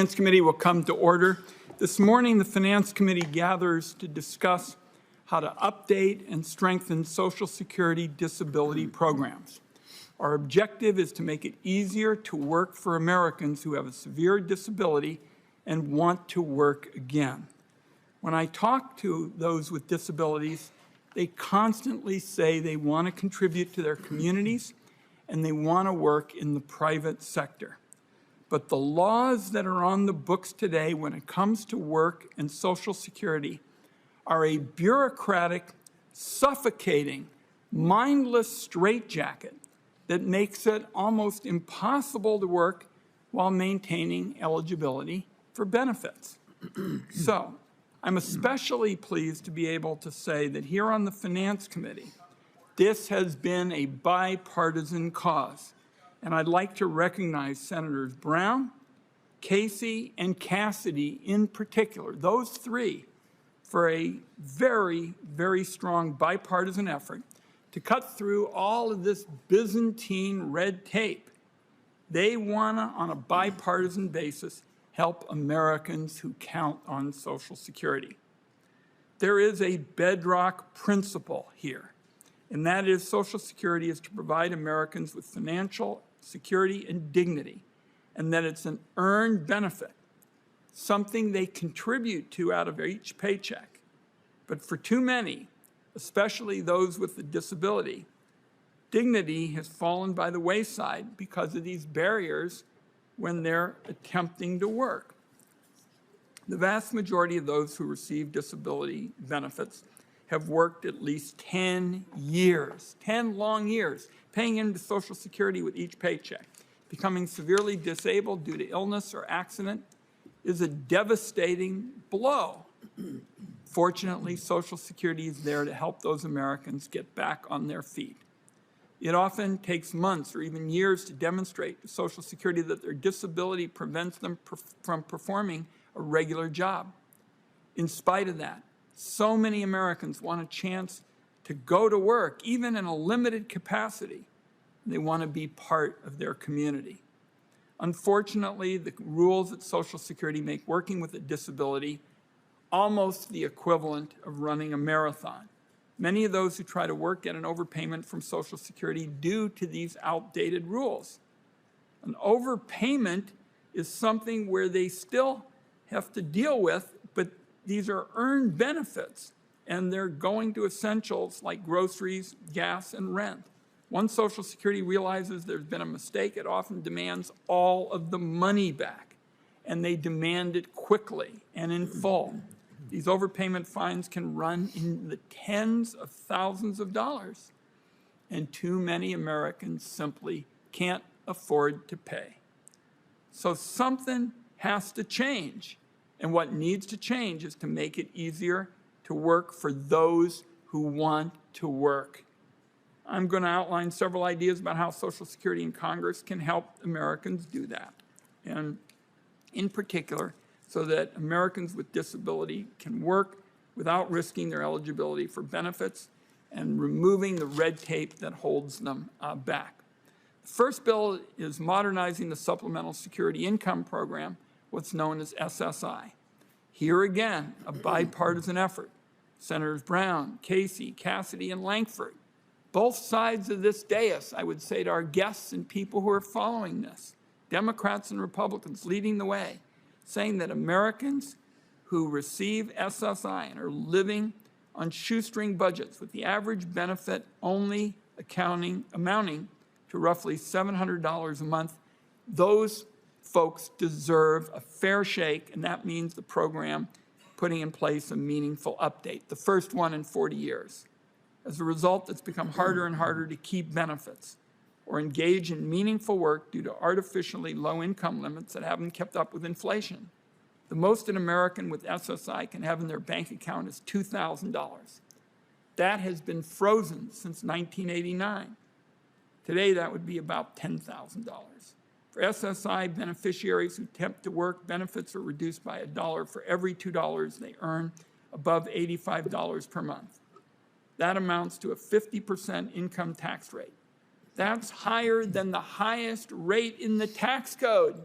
Finance Committee will come to order. This morning, the Finance Committee gathers to discuss how to update and strengthen Social Security disability programs. Our objective is to make it easier to work for Americans who have a severe disability and want to work again. When I talk to those with disabilities, they constantly say they want to contribute to their communities and they want to work in the private sector. But the laws that are on the books today when it comes to work and Social Security are a bureaucratic, suffocating, mindless straitjacket that makes it almost impossible to work while maintaining eligibility for benefits. So, I'm especially pleased to be able to say that here on the Finance Committee, this has been a bipartisan cause. And I'd like to recognize Senators Brown, Casey, and Cassidy in particular, those three, for a very, very strong bipartisan effort to cut through all of this Byzantine red tape. They want to, on a bipartisan basis, help Americans who count on Social Security. There is a bedrock principle here, and that is Social Security is to provide Americans with financial security and dignity, and that it's an earned benefit, something they contribute to out of each paycheck. But for too many, especially those with a disability, dignity has fallen by the wayside because of these barriers when they're attempting to work. The vast majority of those who receive disability benefits have worked at least 10 years, 10 long years, paying into Social Security with each paycheck. Becoming severely disabled due to illness or accident is a devastating blow. Fortunately, Social Security is there to help those Americans get back on their feet. It often takes months or even years to demonstrate to Social Security that their disability prevents them from performing a regular job. In spite of that, so many Americans want a chance to go to work, even in a limited capacity. They want to be part of their community. Unfortunately, the rules at Social Security make working with a disability almost the equivalent of running a marathon. Many of those who try to work get an overpayment from Social Security due to these outdated rules. An overpayment is something where they still have to deal with, but these are earned benefits, and they're going to essentials like groceries, gas, and rent. Once Social Security realizes there's been a mistake, it often demands all of the money back, and they demand it quickly and in full. These overpayment fines can run in the tens of thousands of dollars, and too many Americans simply can't afford to pay. So something has to change, and what needs to change is to make it easier to work for those who want to work. I'm going to outline several ideas about how Social Security and Congress can help Americans do that, and in particular, so that Americans with disability can work without risking their eligibility for benefits and removing the red tape that holds them back. The first bill is modernizing the Supplemental Security Income Program, what's known as SSI. Here again, a bipartisan effort. Senators Brown, Casey, Cassidy, and Lankford. Both sides of this dais, I would say to our guests and people who are following this, Democrats and Republicans leading the way, saying that Americans who receive SSI and are living on shoestring budgets with the average benefit only amounting to roughly $700 a month, those folks deserve a fair shake, and that means the program putting in place a meaningful update, the first one in 40 years. As a result, it's become harder and harder to keep benefits or engage in meaningful work due to artificially low income limits that haven't kept up with inflation. The most an American with SSI can have in their bank account is $2,000. That has been frozen since 1989. Today, that would be about $10,000. For SSI beneficiaries who attempt to work, benefits are reduced by $1 for every $2 they earn above $85 per month. That amounts to a 50% income tax rate. That's higher than the highest rate in the tax code.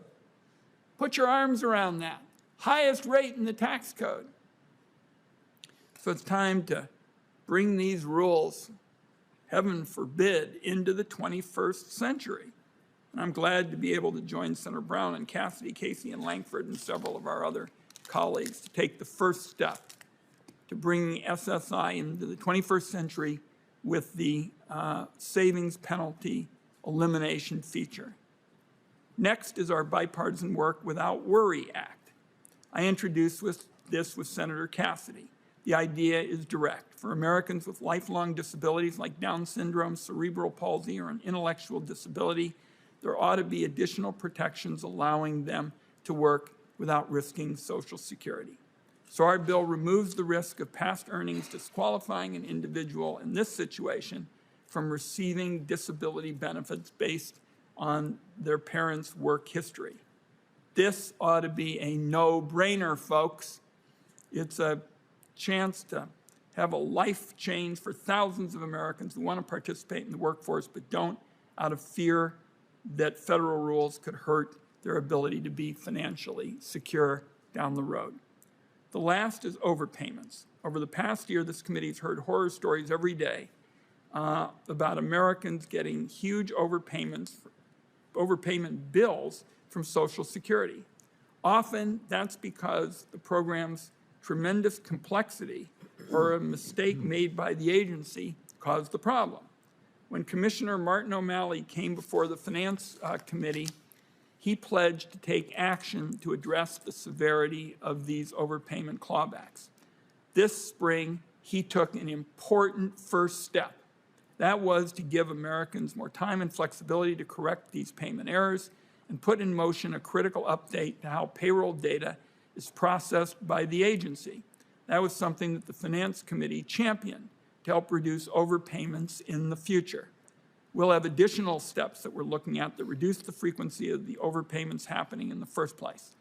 Put your arms around that. Highest rate in the tax code. So it's time to bring these rules, heaven forbid, into the 21st century. And I'm glad to be able to join Senator Brown and Cassidy, Casey, and Langford, and several of our other colleagues to take the first step to bring SSI into the 21st century with the savings penalty elimination feature. Next is our Bipartisan Work Without Worry Act. I introduced this with Senator Cassidy. The idea is direct. For Americans with lifelong disabilities like Down syndrome, cerebral palsy, or an intellectual disability, there ought to be additional protections allowing them to work without risking Social Security. So our bill removes the risk of past earnings disqualifying an individual in this situation from receiving disability benefits based on their parents' work history. This ought to be a no-brainer, folks. It's a chance to have a life change for thousands of Americans who want to participate in the workforce but don't out of fear that federal rules could hurt their ability to be financially secure down the road. The last is overpayments. Over the past year, this committee has heard horror stories every day about Americans getting huge overpayment bills from Social Security. Often, that's because the program's tremendous complexity or a mistake made by the agency caused the problem. When Commissioner Martin O'Malley came before the Finance Committee, he pledged to take action to address the severity of these overpayment clawbacks. This spring, he took an important first step. That was to give Americans more time and flexibility to correct these payment errors and put in motion a critical update to how payroll data is processed by the agency. That was something that the Finance Committee championed to help reduce overpayments in the future. We'll have additional steps that we're looking at that reduce the frequency of the overpayments happening in the first place.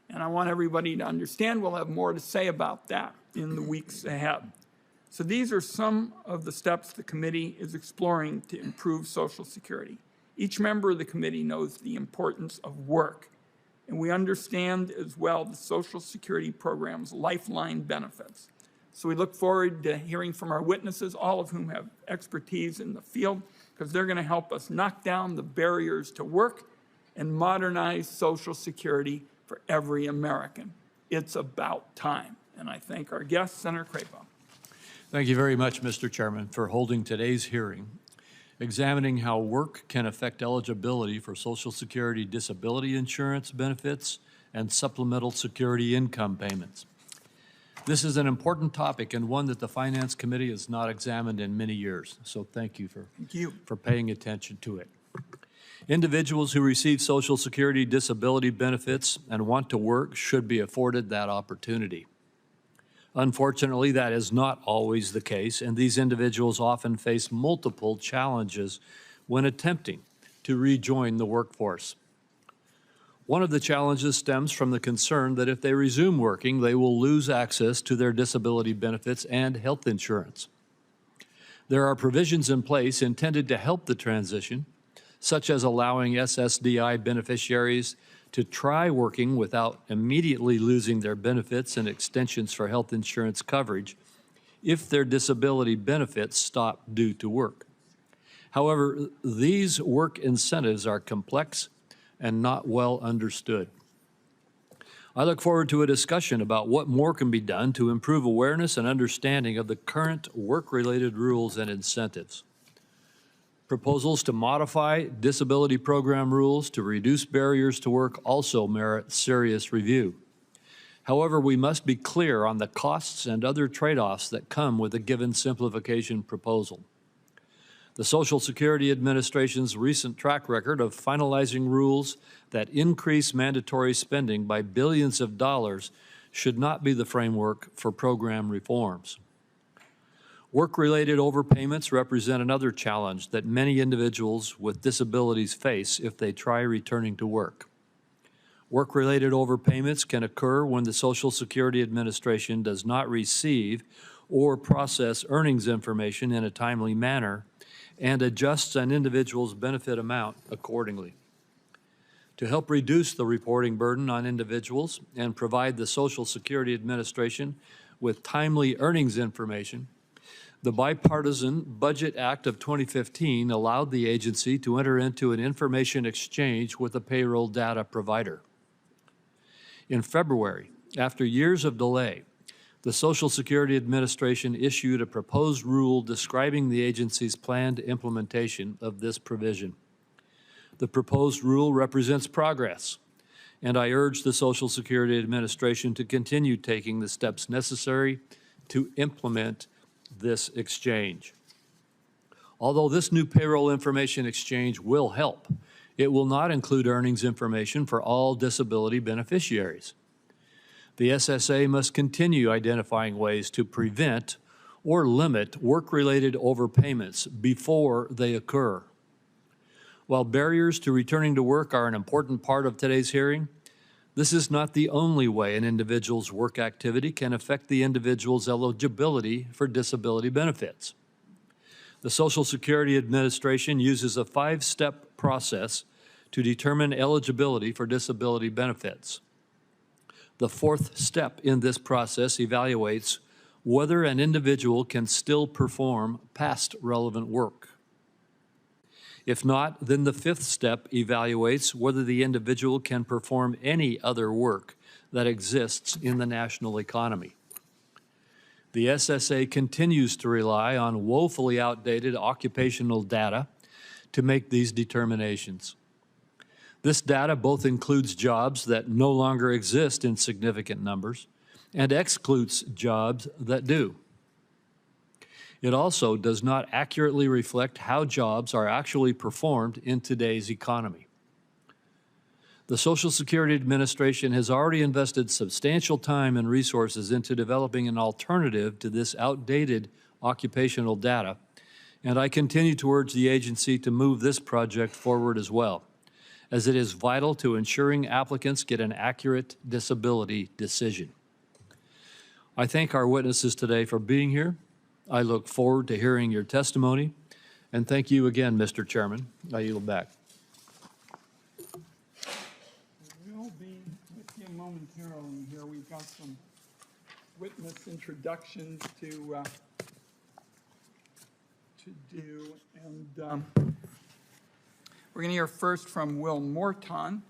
And I want everybody to understand we'll have more to say about that in the weeks ahead. So these are some of the steps the committee is exploring to improve Social Security. Each member of the committee knows the importance of work, and we understand as well the Social Security program's lifeline benefits. So we look forward to hearing from our witnesses, all of whom have expertise in the field, because they're going to help us knock down the barriers to work and modernize Social Security for every American. It's about time. And I thank our guest, Senator Crapo. Thank you very much, Mr. Chairman, for holding today's hearing, examining how work can affect eligibility for Social Security disability insurance benefits and supplemental security income payments. This is an important topic and one that the Finance Committee has not examined in many years, so thank you for paying attention to it. Individuals who receive Social Security disability benefits and want to work should be afforded that opportunity. Unfortunately, that is not always the case, and these individuals often face multiple challenges when attempting to rejoin the workforce. One of the challenges stems from the concern that if they resume working, they will lose access to their disability benefits and health insurance. There are provisions in place intended to help the transition, such as allowing SSDI beneficiaries to try working without immediately losing their benefits and extensions for health insurance coverage if their disability benefits stop due to work. However, these work incentives are complex and not well understood. I look forward to a discussion about what more can be done to improve awareness and understanding of the current work-related rules and incentives. Proposals to modify disability program rules to reduce barriers to work also merit serious review. However, we must be clear on the costs and other trade-offs that come with a given simplification proposal. The Social Security Administration's recent track record of finalizing rules that increase mandatory spending by billions of dollars should not be the framework for program reforms. Work-related overpayments represent another challenge that many individuals with disabilities face if they try returning to work. Work-related overpayments can occur when the Social Security Administration does not receive or process earnings information in a timely manner and adjusts an individual's benefit amount accordingly. To help reduce the reporting burden on individuals and provide the Social Security Administration with timely earnings information, the Bipartisan Budget Act of 2015 allowed the agency to enter into an information exchange with a payroll data provider. In February, after years of delay, the Social Security Administration issued a proposed rule describing the agency's planned implementation of this provision. The proposed rule represents progress, and I urge the Social Security Administration to continue taking the steps necessary to implement this exchange. Although this new payroll information exchange will help, it will not include earnings information for all disability beneficiaries. The SSA must continue identifying ways to prevent or limit work-related overpayments before they occur. While barriers to returning to work are an important part of today's hearing, this is not the only way an individual's work activity can affect the individual's eligibility for disability benefits. The Social Security Administration uses a 5-step process to determine eligibility for disability benefits. The 4th step in this process evaluates whether an individual can still perform past relevant work. If not, then the 5th step evaluates whether the individual can perform any other work that exists in the national economy. The SSA continues to rely on woefully outdated occupational data to make these determinations. This data both includes jobs that no longer exist in significant numbers and excludes jobs that do. It also does not accurately reflect how jobs are actually performed in today's economy. The Social Security Administration has already invested substantial time and resources into developing an alternative to this outdated occupational data, and I continue to urge the agency to move this project forward as well, as it is vital to ensuring applicants get an accurate disability decision. I thank our witnesses today for being here. I look forward to hearing your testimony, and thank you again, Mr. Chairman. I yield back. We'll be with you momentarily here. We've got some witness introductions to do, and we're going to hear first from Will Morton,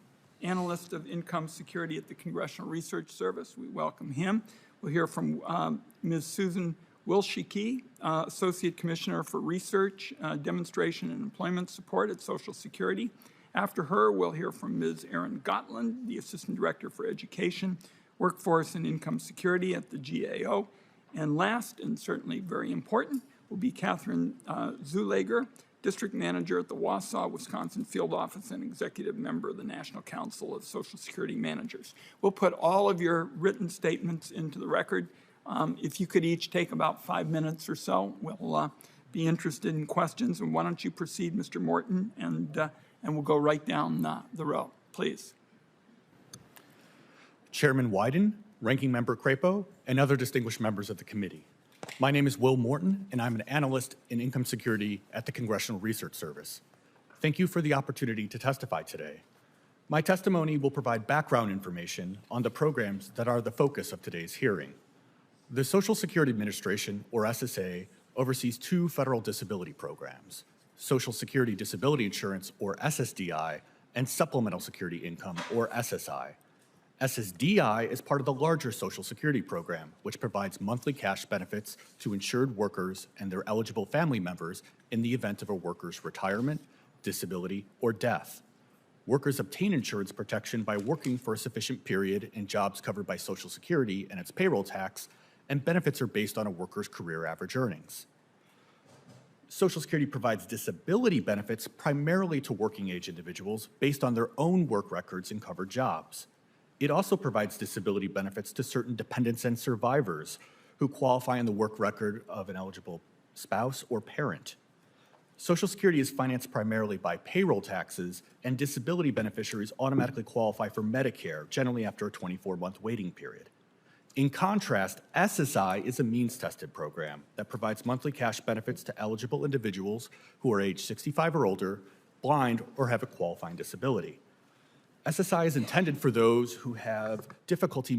Analyst of Income Security at the Congressional Research Service. We welcome him. We'll hear from Ms. Susan Wilshicki, Associate Commissioner for Research, Demonstration, and Employment Support at Social Security. After her, we'll hear from Ms. Erin Gotland, the Assistant Director for Education, Workforce, and Income Security at the GAO. And last, and certainly very important, will be Catherine Zulager, District Manager at the Wausau, Wisconsin Field Office and Executive Member of the National Council of Social Security Managers. We'll put all of your written statements into the record. If you could each take about 5 minutes or so, we'll be interested in questions. And why don't you proceed, Mr. Morton, and we'll go right down the row, please. Chairman Wyden, Ranking Member Crapo, and other distinguished members of the committee. My name is Will Morton, and I'm an analyst in income security at the Congressional Research Service. Thank you for the opportunity to testify today. My testimony will provide background information on the programs that are the focus of today's hearing. The Social Security Administration, or SSA, oversees 2 federal disability programs, Social Security Disability Insurance, or SSDI, and Supplemental Security Income, or SSI. SSDI is part of the larger Social Security program, which provides monthly cash benefits to insured workers and their eligible family members in the event of a worker's retirement, disability, or death. Workers obtain insurance protection by working for a sufficient period in jobs covered by Social Security and its payroll tax, and benefits are based on a worker's career average earnings. Social Security provides disability benefits primarily to working-age individuals based on their own work records and covered jobs. It also provides disability benefits to certain dependents and survivors who qualify in the work record of an eligible spouse or parent. Social Security is financed primarily by payroll taxes, and disability beneficiaries automatically qualify for Medicare, generally after a 24-month waiting period. In contrast, SSI is a means-tested program that provides monthly cash benefits to eligible individuals who are age 65 or older, blind, or have a qualifying disability. SSI is intended for those who have difficulty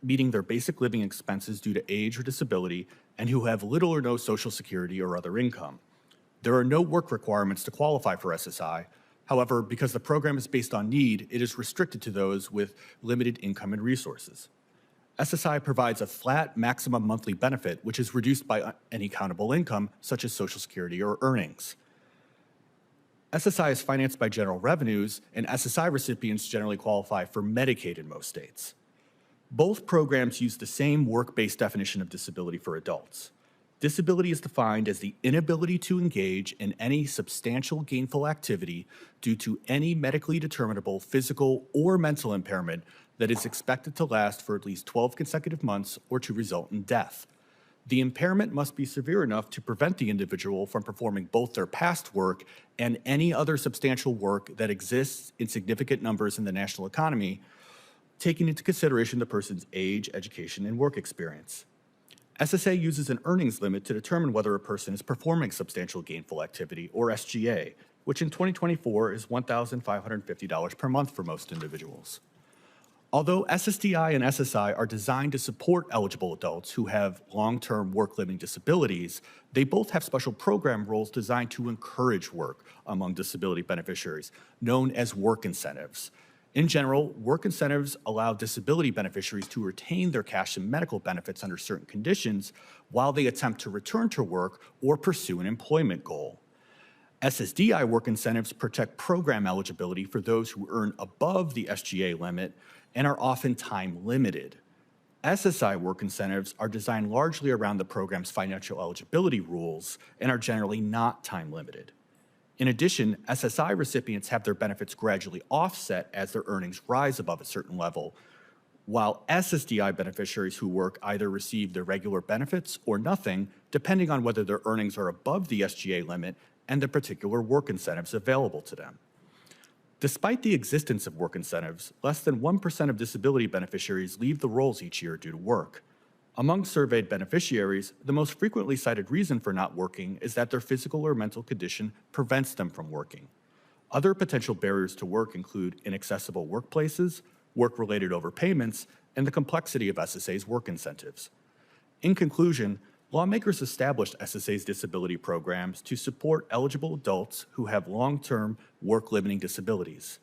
meeting their basic living expenses due to age or disability and who have little or no Social Security or other income. There are no work requirements to qualify for SSI. However, because the program is based on need, it is restricted to those with limited income and resources. SSI provides a flat maximum monthly benefit, which is reduced by any countable income, such as Social Security or earnings. SSI is financed by general revenues, and SSI recipients generally qualify for Medicaid in most states. Both programs use the same work-based definition of disability for adults. Disability is defined as the inability to engage in any substantial gainful activity due to any medically determinable physical or mental impairment that is expected to last for at least 12 consecutive months or to result in death. The impairment must be severe enough to prevent the individual from performing both their past work and any other substantial work that exists in significant numbers in the national economy, taking into consideration the person's age, education, and work experience. SSA uses an earnings limit to determine whether a person is performing substantial gainful activity, or SGA, which in 2024 is $1,550 per month for most individuals. Although SSDI and SSI are designed to support eligible adults who have long-term work-living disabilities, they both have special program roles designed to encourage work among disability beneficiaries, known as work incentives. In general, work incentives allow disability beneficiaries to retain their cash and medical benefits under certain conditions while they attempt to return to work or pursue an employment goal. SSDI work incentives protect program eligibility for those who earn above the SGA limit and are often time limited. SSI work incentives are designed largely around the program's financial eligibility rules and are generally not time limited. In addition, SSI recipients have their benefits gradually offset as their earnings rise above a certain level, while SSDI beneficiaries who work either receive their regular benefits or nothing, depending on whether their earnings are above the SGA limit and the particular work incentives available to them. Despite the existence of work incentives, less than 1% of disability beneficiaries leave the rolls each year due to work. Among surveyed beneficiaries, the most frequently cited reason for not working is that their physical or mental condition prevents them from working. Other potential barriers to work include inaccessible workplaces, work-related overpayments, and the complexity of SSA's work incentives. In conclusion, lawmakers established SSA's disability programs to support eligible adults who have long-term work-limiting disabilities.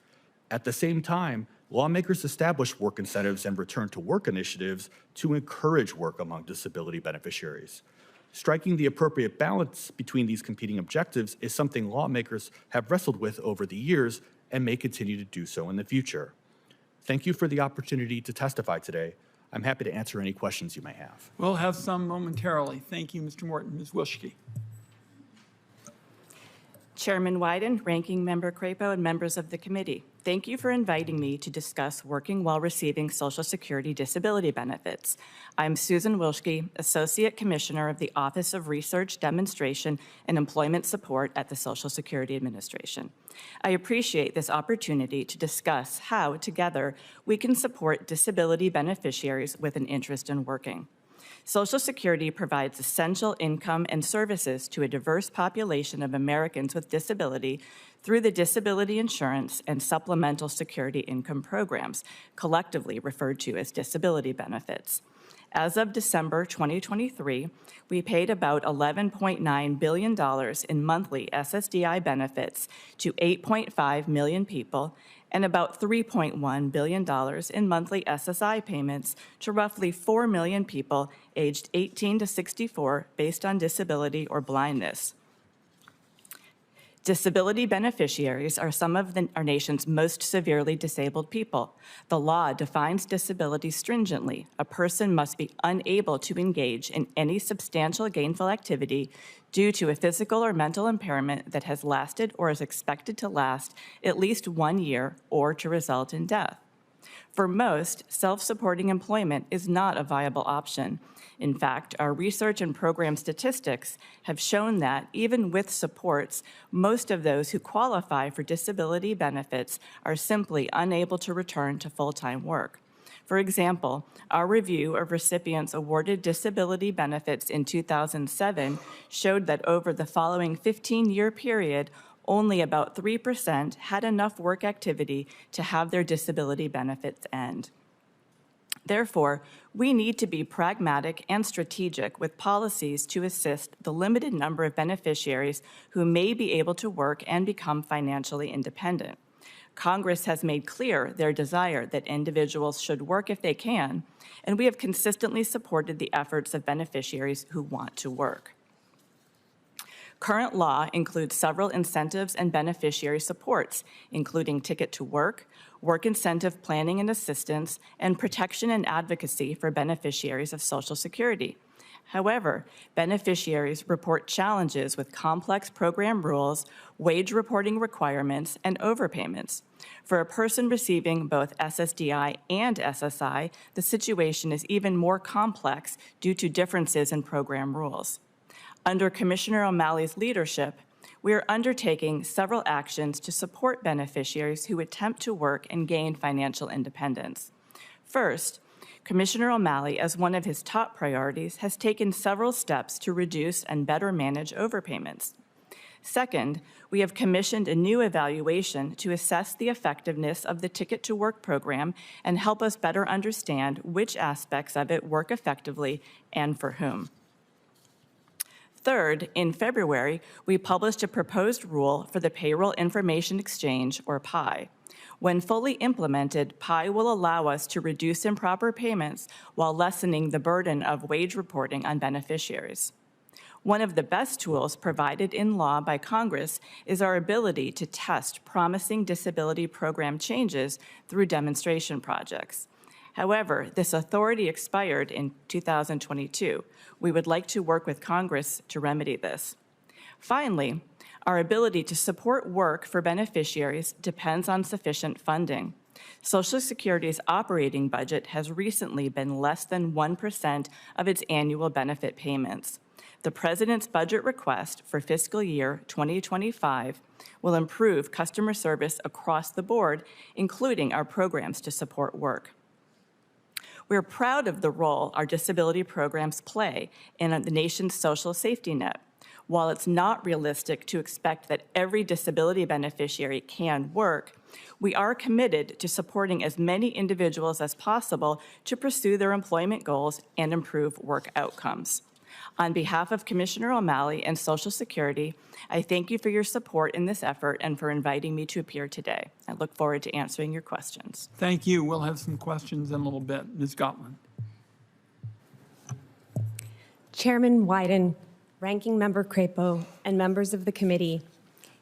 At the same time, lawmakers established work incentives and return-to-work initiatives to encourage work among disability beneficiaries. Striking the appropriate balance between these competing objectives is something lawmakers have wrestled with over the years and may continue to do so in the future. Thank you for the opportunity to testify today. I'm happy to answer any questions you may have. We'll have some momentarily. Thank you, Mr. Morton. Ms. Wilschke. Chairman Wyden, Ranking Member Crapo, and members of the committee, thank you for inviting me to discuss working while receiving Social Security disability benefits. I'm Susan Wilschke, Associate Commissioner of the Office of Research, Demonstration, and Employment Support at the Social Security Administration. I appreciate this opportunity to discuss how, together, we can support disability beneficiaries with an interest in working. Social Security provides essential income and services to a diverse population of Americans with disability through the disability insurance and supplemental security income programs, collectively referred to as disability benefits. As of December 2023, we paid about $11.9 billion in monthly SSDI benefits to 8.5 million people and about $3.1 billion in monthly SSI payments to roughly 4 million people aged 18 to 64 based on disability or blindness. Disability beneficiaries are some of our nation's most severely disabled people. The law defines disability stringently. A person must be unable to engage in any substantial gainful activity due to a physical or mental impairment that has lasted or is expected to last at least 1 year or to result in death. For most, self-supporting employment is not a viable option. In fact, our research and program statistics have shown that, even with supports, most of those who qualify for disability benefits are simply unable to return to full-time work. For example, our review of recipients awarded disability benefits in 2007 showed that over the following 15-year period, only about 3% had enough work activity to have their disability benefits end. Therefore, we need to be pragmatic and strategic with policies to assist the limited number of beneficiaries who may be able to work and become financially independent. Congress has made clear their desire that individuals should work if they can, and we have consistently supported the efforts of beneficiaries who want to work. Current law includes several incentives and beneficiary supports, including Ticket to Work, work incentive planning and assistance, and protection and advocacy for beneficiaries of Social Security. However, beneficiaries report challenges with complex program rules, wage reporting requirements, and overpayments. For a person receiving both SSDI and SSI, the situation is even more complex due to differences in program rules. Under Commissioner O'Malley's leadership, we are undertaking several actions to support beneficiaries who attempt to work and gain financial independence. First, Commissioner O'Malley, as one of his top priorities, has taken several steps to reduce and better manage overpayments. Second, we have commissioned a new evaluation to assess the effectiveness of the Ticket to Work program and help us better understand which aspects of it work effectively and for whom. Third, in February, we published a proposed rule for the Payroll Information Exchange, or PI. When fully implemented, PI will allow us to reduce improper payments while lessening the burden of wage reporting on beneficiaries. One of the best tools provided in law by Congress is our ability to test promising disability program changes through demonstration projects. However, this authority expired in 2022. We would like to work with Congress to remedy this. Finally, our ability to support work for beneficiaries depends on sufficient funding. Social Security's operating budget has recently been less than 1% of its annual benefit payments. The President's budget request for fiscal year 2025 will improve customer service across the board, including our programs to support work. We're proud of the role our disability programs play in the nation's social safety net. While it's not realistic to expect that every disability beneficiary can work, we are committed to supporting as many individuals as possible to pursue their employment goals and improve work outcomes. On behalf of Commissioner O'Malley and Social Security, I thank you for your support in this effort and for inviting me to appear today. I look forward to answering your questions. Thank you. We'll have some questions in a little bit. Ms. Gotland. Chairman Wyden, Ranking Member Crapo, and members of the committee,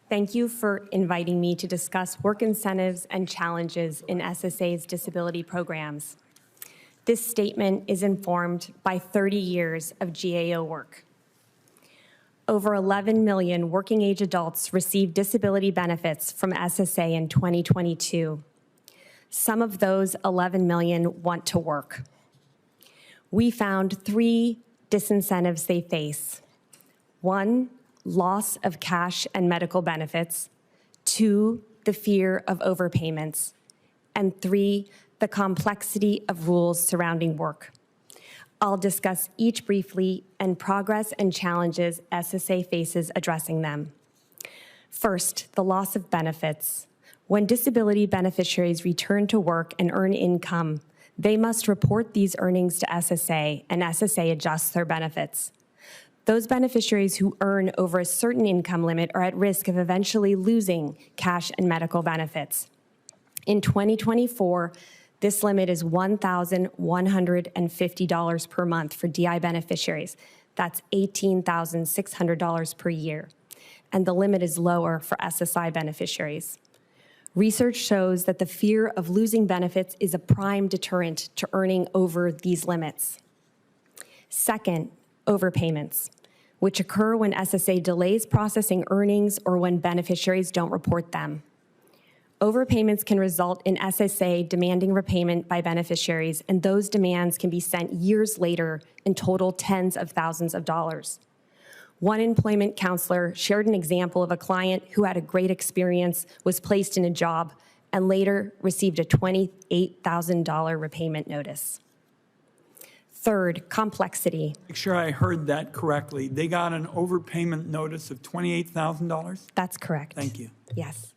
thank you for inviting me to discuss work incentives and challenges in SSA's disability programs. This statement is informed by 30 years of GAO work. Over 11 million working-age adults received disability benefits from SSA in 2022. Some of those 11 million want to work. We found 3 disincentives they face. 1, loss of cash and medical benefits. 2, the fear of overpayments. And 3, the complexity of rules surrounding work. I'll discuss each briefly and progress and challenges SSA faces addressing them. First, the loss of benefits. When disability beneficiaries return to work and earn income, they must report these earnings to SSA, and SSA adjusts their benefits. Those beneficiaries who earn over a certain income limit are at risk of eventually losing cash and medical benefits. In 2024, this limit is $1,150 per month for DI beneficiaries. That's $18,600 per year. And the limit is lower for SSI beneficiaries. Research shows that the fear of losing benefits is a prime deterrent to earning over these limits. Second, overpayments, which occur when SSA delays processing earnings or when beneficiaries don't report them. Overpayments can result in SSA demanding repayment by beneficiaries, and those demands can be sent years later and total tens of thousands of dollars. One employment counselor shared an example of a client who had a great experience, was placed in a job, and later received a $28,000 repayment notice. Third, complexity. Make sure I heard that correctly. They got an overpayment notice of $28,000? That's correct. Thank you. Yes.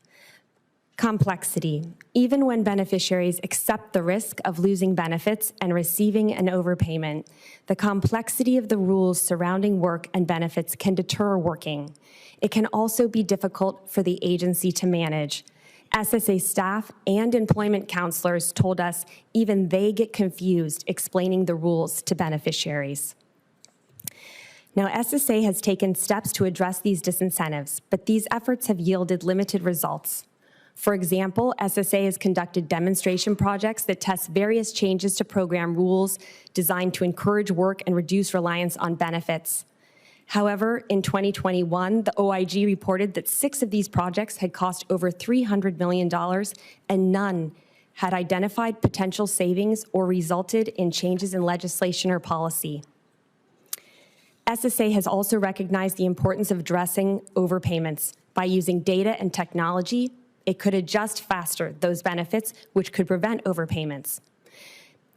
Complexity. Even when beneficiaries accept the risk of losing benefits and receiving an overpayment, the complexity of the rules surrounding work and benefits can deter working. It can also be difficult for the agency to manage. SSA staff and employment counselors told us even they get confused explaining the rules to beneficiaries. Now, SSA has taken steps to address these disincentives, but these efforts have yielded limited results. For example, SSA has conducted demonstration projects that test various changes to program rules designed to encourage work and reduce reliance on benefits. However, in 2021, the OIG reported that 6 of these projects had cost over $300 million, and none had identified potential savings or resulted in changes in legislation or policy. SSA has also recognized the importance of addressing overpayments. By using data and technology, it could adjust faster those benefits, which could prevent overpayments.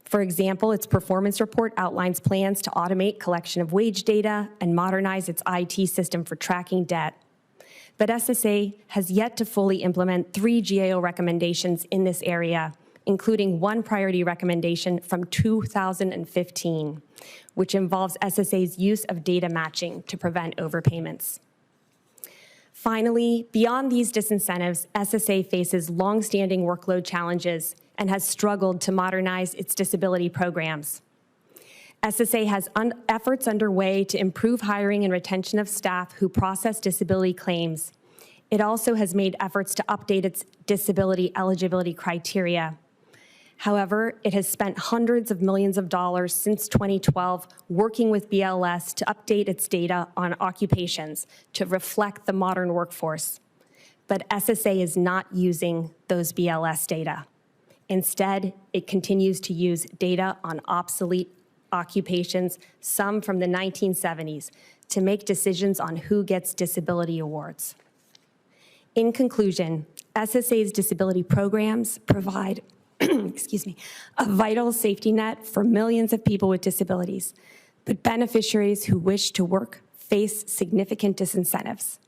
For example, its performance report outlines plans to automate collection of wage data and modernize its IT system for tracking debt. But SSA has yet to fully implement 3 GAO recommendations in this area, including 1 priority recommendation from 2015, which involves SSA's use of data matching to prevent overpayments. Finally, beyond these disincentives, SSA faces longstanding workload challenges and has struggled to modernize its disability programs. SSA has efforts underway to improve hiring and retention of staff who process disability claims. It also has made efforts to update its disability eligibility criteria. However, it has spent hundreds of millions of dollars since 2012 working with BLS to update its data on occupations to reflect the modern workforce. But SSA is not using those BLS data. Instead, it continues to use data on obsolete occupations, some from the 1970s, to make decisions on who gets disability awards. In conclusion, SSA's disability programs provide a vital safety net for millions of people with disabilities, but beneficiaries who wish to work face significant disincentives.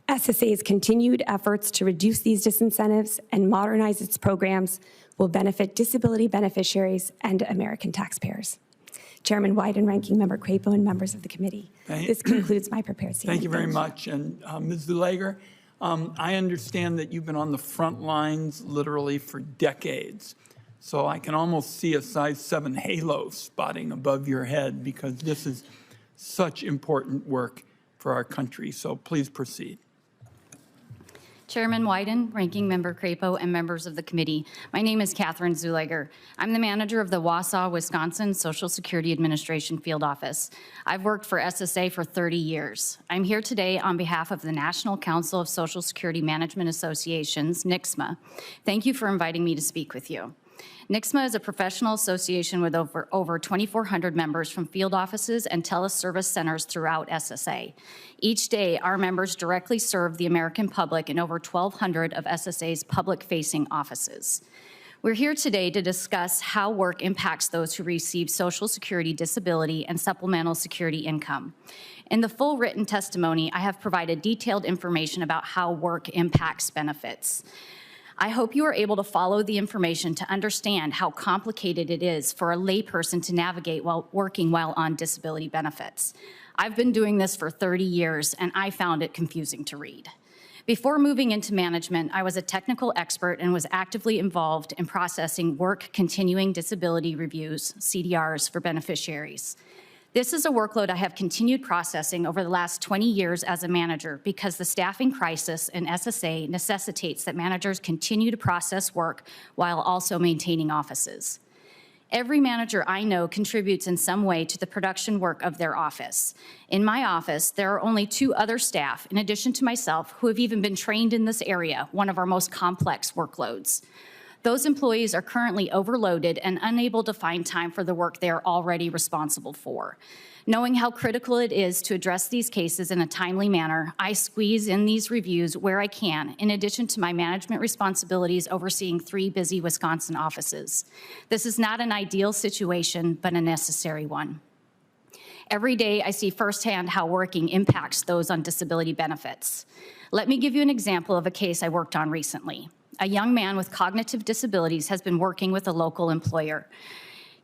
SSA's continued efforts to reduce these disincentives and modernize its programs will benefit disability beneficiaries and American taxpayers. Chairman Wyden, Ranking Member Crapo, and members of the committee. This concludes my prepared statement. Thank you very much. And Ms. Zulager, I understand that you've been on the front lines literally for decades. So I can almost see a size 7 halo spotting above your head because this is such important work for our country. So please proceed. Chairman Wyden, Ranking Member Crapo, and members of the committee. My name is Catherine Zulager. I'm the manager of the Wausau, Wisconsin Social Security Administration Field Office. I've worked for SSA for 30 years. I'm here today on behalf of the National Council of Social Security Management Associations, NCSMA. Thank you for inviting me to speak with you. NCSMA is a professional association with over 2,400 members from field offices and teleservice centers throughout SSA. Each day, our members directly serve the American public in over 1,200 of SSA's public-facing offices. We're here today to discuss how work impacts those who receive Social Security disability and supplemental security income. In the full written testimony, I have provided detailed information about how work impacts benefits. I hope you are able to follow the information to understand how complicated it is for a layperson to navigate while working while on disability benefits. I've been doing this for 30 years, and I found it confusing to read. Before moving into management, I was a technical expert and was actively involved in processing work continuing disability reviews, CDRs, for beneficiaries. This is a workload I have continued processing over the last 20 years as a manager because the staffing crisis in SSA necessitates that managers continue to process work while also maintaining offices. Every manager I know contributes in some way to the production work of their office. In my office, there are only 2 other staff, in addition to myself, who have even been trained in this area, one of our most complex workloads. Those employees are currently overloaded and unable to find time for the work they are already responsible for. Knowing how critical it is to address these cases in a timely manner, I squeeze in these reviews where I can, in addition to my management responsibilities overseeing 3 busy Wisconsin offices. This is not an ideal situation, but a necessary one. Every day, I see firsthand how working impacts those on disability benefits. Let me give you an example of a case I worked on recently. A young man with cognitive disabilities has been working with a local employer.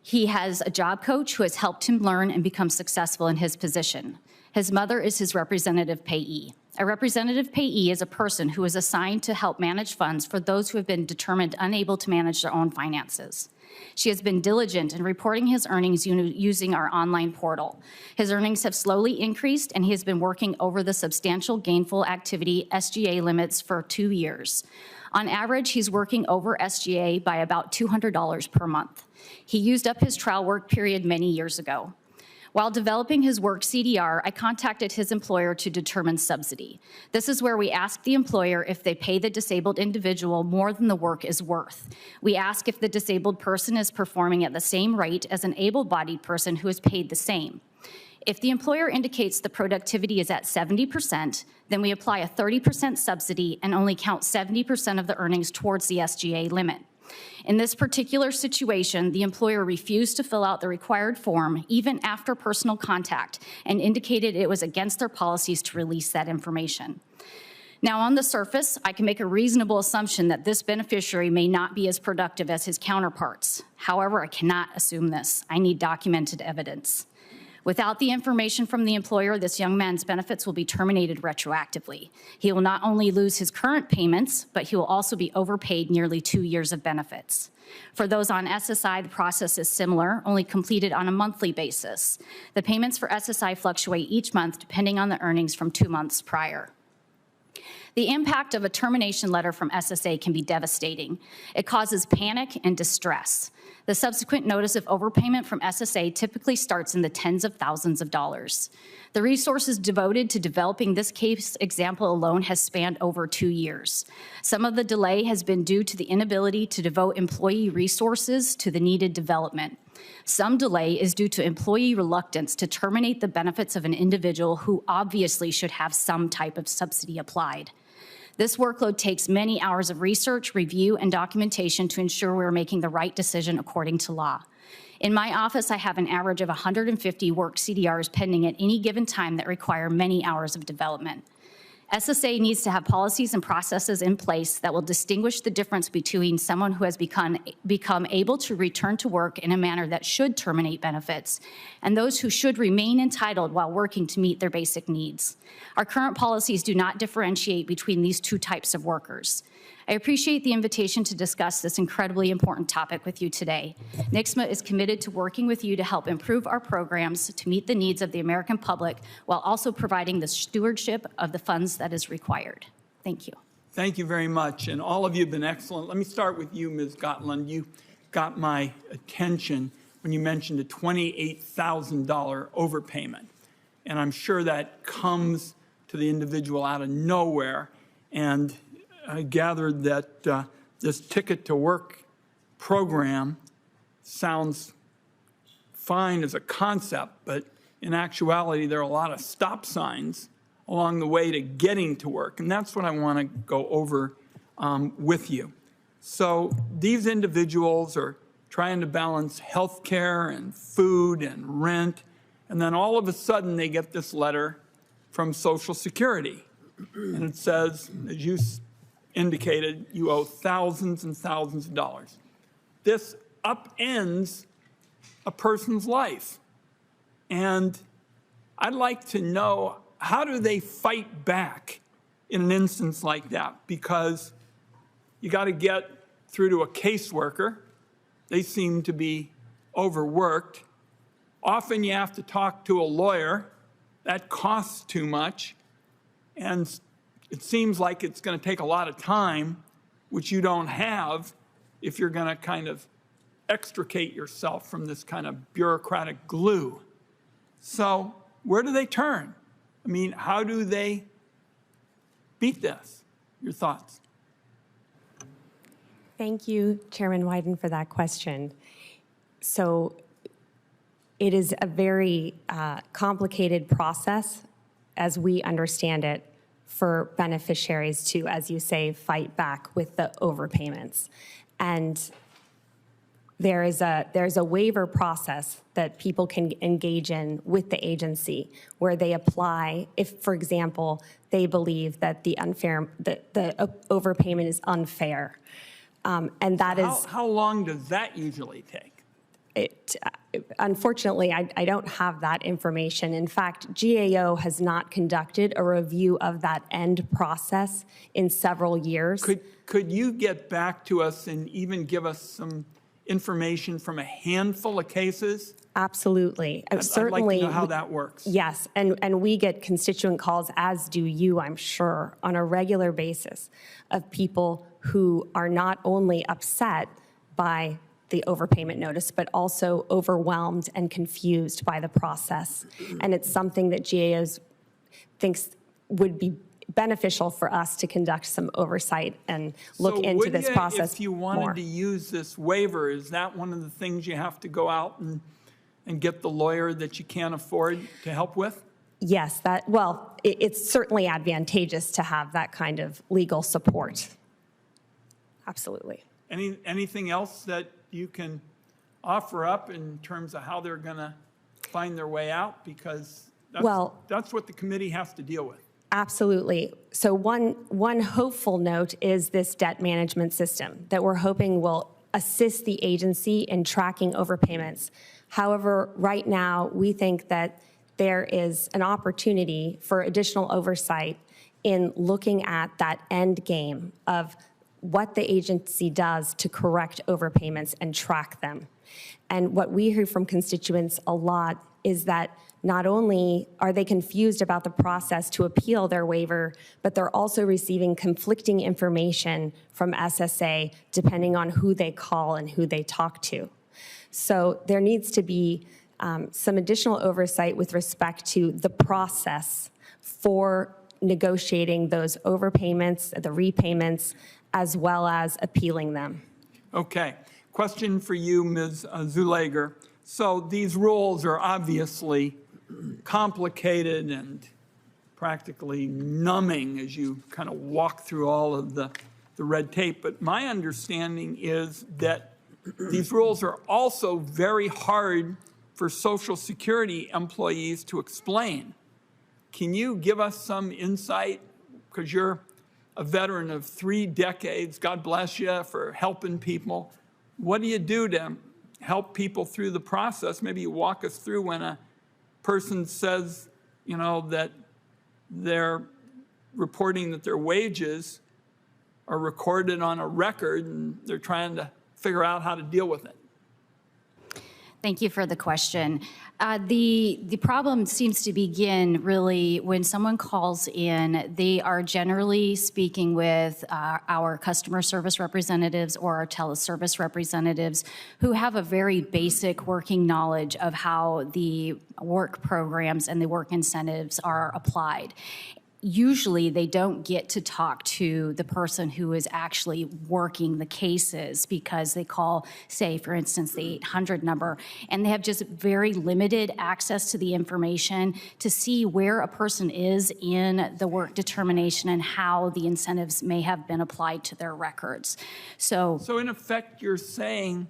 He has a job coach who has helped him learn and become successful in his position. His mother is his representative payee. A representative payee is a person who is assigned to help manage funds for those who have been determined unable to manage their own finances. She has been diligent in reporting his earnings using our online portal. His earnings have slowly increased, and he has been working over the substantial gainful activity SGA limits for 2 years. On average, he's working over SGA by about $200 per month. He used up his trial work period many years ago. While developing his work CDR, I contacted his employer to determine subsidy. This is where we ask the employer if they pay the disabled individual more than the work is worth. We ask if the disabled person is performing at the same rate as an able-bodied person who is paid the same. If the employer indicates the productivity is at 70%, then we apply a 30% subsidy and only count 70% of the earnings towards the SGA limit. In this particular situation, the employer refused to fill out the required form even after personal contact and indicated it was against their policies to release that information. Now, on the surface, I can make a reasonable assumption that this beneficiary may not be as productive as his counterparts. However, I cannot assume this. I need documented evidence. Without the information from the employer, this young man's benefits will be terminated retroactively. He will not only lose his current payments, but he will also be overpaid nearly 2 years of benefits. For those on SSI, the process is similar, only completed on a monthly basis. The payments for SSI fluctuate each month depending on the earnings from 2 months prior. The impact of a termination letter from SSA can be devastating. It causes panic and distress. The subsequent notice of overpayment from SSA typically starts in the tens of thousands of dollars. The resources devoted to developing this case example alone has spanned over 2 years. Some of the delay has been due to the inability to devote employee resources to the needed development. Some delay is due to employee reluctance to terminate the benefits of an individual who obviously should have some type of subsidy applied. This workload takes many hours of research, review, and documentation to ensure we're making the right decision according to law. In my office, I have an average of 150 work CDRs pending at any given time that require many hours of development. SSA needs to have policies and processes in place that will distinguish the difference between someone who has become able to return to work in a manner that should terminate benefits and those who should remain entitled while working to meet their basic needs. Our current policies do not differentiate between these 2 types of workers. I appreciate the invitation to discuss this incredibly important topic with you today. NICSMA is committed to working with you to help improve our programs to meet the needs of the American public while also providing the stewardship of the funds that is required. Thank you. Thank you very much, and all of you have been excellent. Let me start with you, Ms. Gotland. You got my attention when you mentioned a $28,000 overpayment, and I'm sure that comes to the individual out of nowhere, and I gathered that this Ticket to Work program sounds fine as a concept, but in actuality, there are a lot of stop signs along the way to getting to work, and that's what I want to go over with you. So these individuals are trying to balance health care and food and rent, and then all of a sudden they get this letter from Social Security, and it says, as you indicated, you owe thousands and thousands of dollars. This upends a person's life. And I'd like to know, how do they fight back in an instance like that? Because you got to get through to a caseworker. They seem to be overworked. Often you have to talk to a lawyer. That costs too much. And it seems like it's going to take a lot of time, which you don't have if you're going to kind of extricate yourself from this kind of bureaucratic glue. So where do they turn? I mean, how do they beat this? Your thoughts? Thank you, Chairman Wyden, for that question. So it is a very complicated process, as we understand it, for beneficiaries to, as you say, fight back with the overpayments. And there's a waiver process that people can engage in with the agency where they apply if, for example, they believe that the overpayment is unfair. And that is... How long does that usually take? Unfortunately, I don't have that information. In fact, GAO has not conducted a review of that end process in several years. Could you get back to us and even give us some information from a handful of cases? Absolutely. Certainly. I'd like to know how that works. Yes, and we get constituent calls, as do you, I'm sure, on a regular basis of people who are not only upset by the overpayment notice, but also overwhelmed and confused by the process. And it's something that GAO thinks would be beneficial for us to conduct some oversight and look into this process if you wanted more. to use this waiver, is that one of the things you have to go out and get the lawyer that you can't afford to help with? Yes, it's certainly advantageous to have that kind of legal support. Absolutely. Anything else that you can offer up in terms of how they're going to find their way out? Because that's what the committee has to deal with. Absolutely. So one hopeful note is this debt management system that we're hoping will assist the agency in tracking overpayments. However, right now, we think that there is an opportunity for additional oversight in looking at that end game of what the agency does to correct overpayments and track them. And what we hear from constituents a lot is that not only are they confused about the process to appeal their waiver, but they're also receiving conflicting information from SSA depending on who they call and who they talk to. So there needs to be some additional oversight with respect to the process for negotiating those overpayments, the repayments, as well as appealing them. Okay. Question for you, Ms. Zulager. So these rules are obviously complicated and practically numbing as you kind of walk through all of the red tape. But my understanding is that these rules are also very hard for Social Security employees to explain. Can you give us some insight? Because you're a veteran of 3 decades. God bless you for helping people. What do you do to help people through the process? Maybe you walk us through when a person says, that they're reporting that their wages are recorded on a record and they're trying to figure out how to deal with it. Thank you for the question. The problem seems to begin really when someone calls in. They are generally speaking with our customer service representatives or our teleservice representatives who have a very basic working knowledge of how the work programs and the work incentives are applied. Usually they don't get to talk to the person who is actually working the cases because they call, say, for instance, the 800 number, and they have just very limited access to the information to see where a person is in the work determination and how the incentives may have been applied to their records. So in effect, you're saying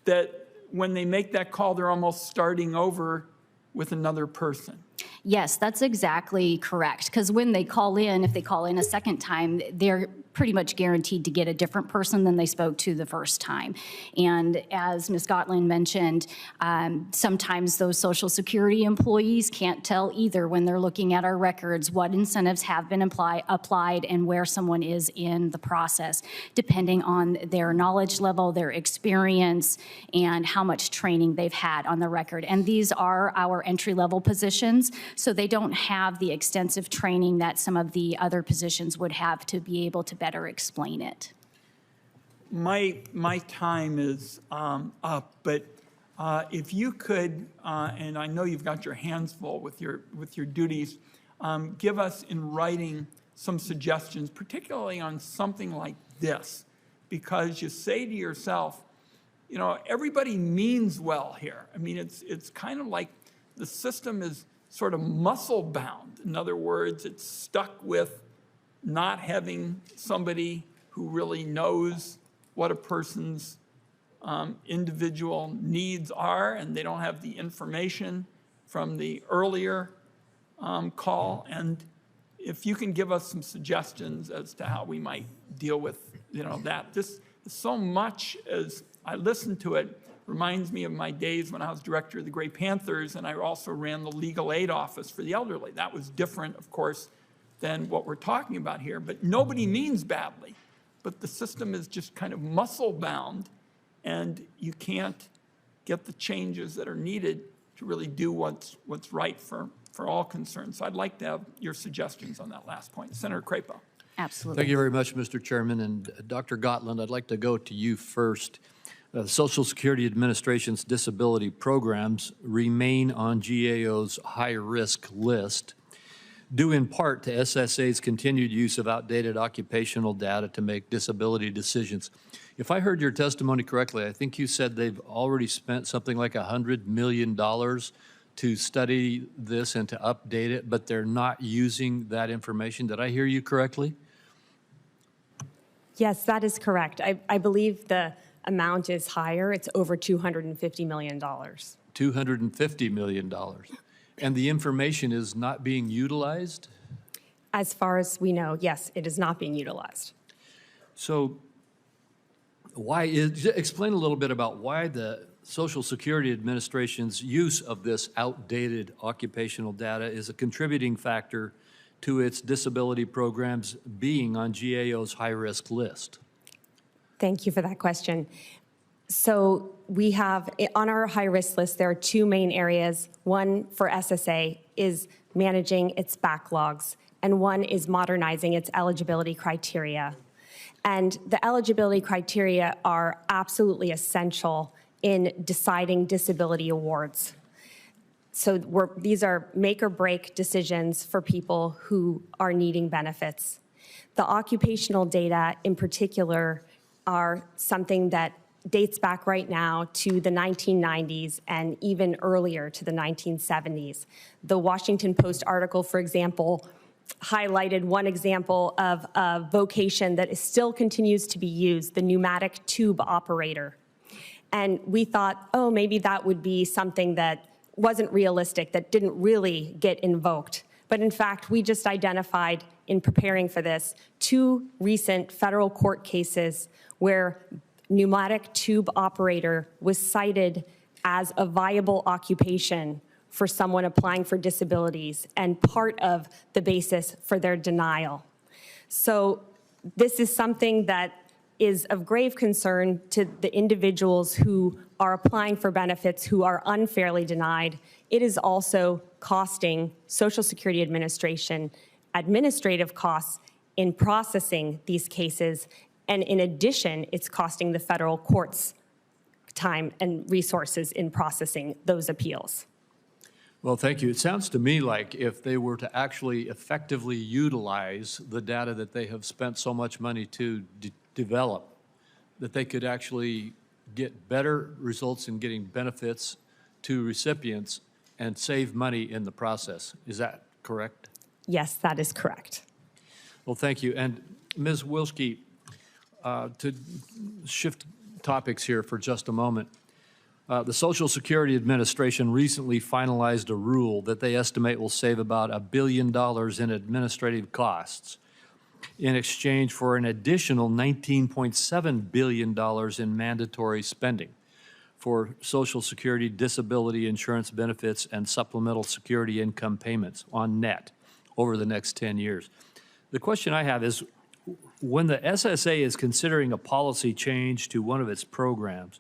that when they make that call, they're almost starting over with another person. Yes, that's exactly correct. Because when they call in, if they call in a second time, they're pretty much guaranteed to get a different person than they spoke to the first time. And as Ms. Gottlieb mentioned, sometimes those Social Security employees can't tell either when they're looking at our records what incentives have been applied and where someone is in the process, depending on their knowledge level, their experience, and how much training they've had on the record. And these are our entry-level positions, so they don't have the extensive training that some of the other positions would have to be able to better explain it. My time is up, but if you could, and I know you've got your hands full with your duties, give us in writing some suggestions, particularly on something like this, because you say to yourself, you know, everybody means well here. I mean, it's kind of like the system is sort of muscle bound. In other words, it's stuck with not having somebody who really knows what a person's individual needs are, and they don't have the information from the earlier call. And if you can give us some suggestions as to how we might deal with, you know, that. This so much as I listen to it reminds me of my days when I was director of the Gray Panthers, and I also ran the legal aid office for the elderly. That was different, of course, than what we're talking about here. But nobody means badly. But the system is just kind of muscle bound, and you can't get the changes that are needed to really do what's right for all concerned. So I'd like to have your suggestions on that last point. Senator Crapo. Absolutely. Thank you very much, Mr. Chairman. And Dr. Gotland, I'd like to go to you first. The Social Security Administration's disability programs remain on GAO's high-risk list, due in part to SSA's continued use of outdated occupational data to make disability decisions. If I heard your testimony correctly, I think you said they've already spent something like $100 million to study this and to update it, but they're not using that information. Did I hear you correctly? Yes, that is correct. I believe the amount is higher. It's over $250 million. $250 million. And the information is not being utilized? As far as we know, yes, it is not being utilized. So explain a little bit about why the Social Security Administration's use of this outdated occupational data is a contributing factor to its disability programs being on GAO's high-risk list. Thank you for that question. So we have, on our high-risk list, there are two main areas. One for SSA is managing its backlogs, and one is modernizing its eligibility criteria. And the eligibility criteria are absolutely essential in deciding disability awards. So these are make or break decisions for people who are needing benefits. The occupational data in particular are something that dates back right now to the 1990s and even earlier to the 1970s. The Washington Post article, for example, highlighted one example of a vocation that still continues to be used, the pneumatic tube operator. And we thought, oh, maybe that would be something that wasn't realistic, that didn't really get invoked. But in fact, we just identified in preparing for this 2 recent federal court cases where pneumatic tube operator was cited as a viable occupation for someone applying for disabilities and part of the basis for their denial. So this is something that is of grave concern to the individuals who are applying for benefits who are unfairly denied. It is also costing Social Security Administration administrative costs in processing these cases. And in addition, it's costing the federal courts time and resources in processing those appeals. Well, thank you. It sounds to me like if they were to actually effectively utilize the data that they have spent so much money to develop, that they could actually get better results in getting benefits to recipients and save money in the process. Is that correct? Yes, that is correct. Well, thank you. And Ms. Wilski, to shift topics here for just a moment, the Social Security Administration recently finalized a rule that they estimate will save about $1 billion in administrative costs in exchange for an additional $19.7 billion in mandatory spending for Social Security disability insurance benefits and supplemental security income payments on net over the next 10 years. The question I have is, when the SSA is considering a policy change to one of its programs,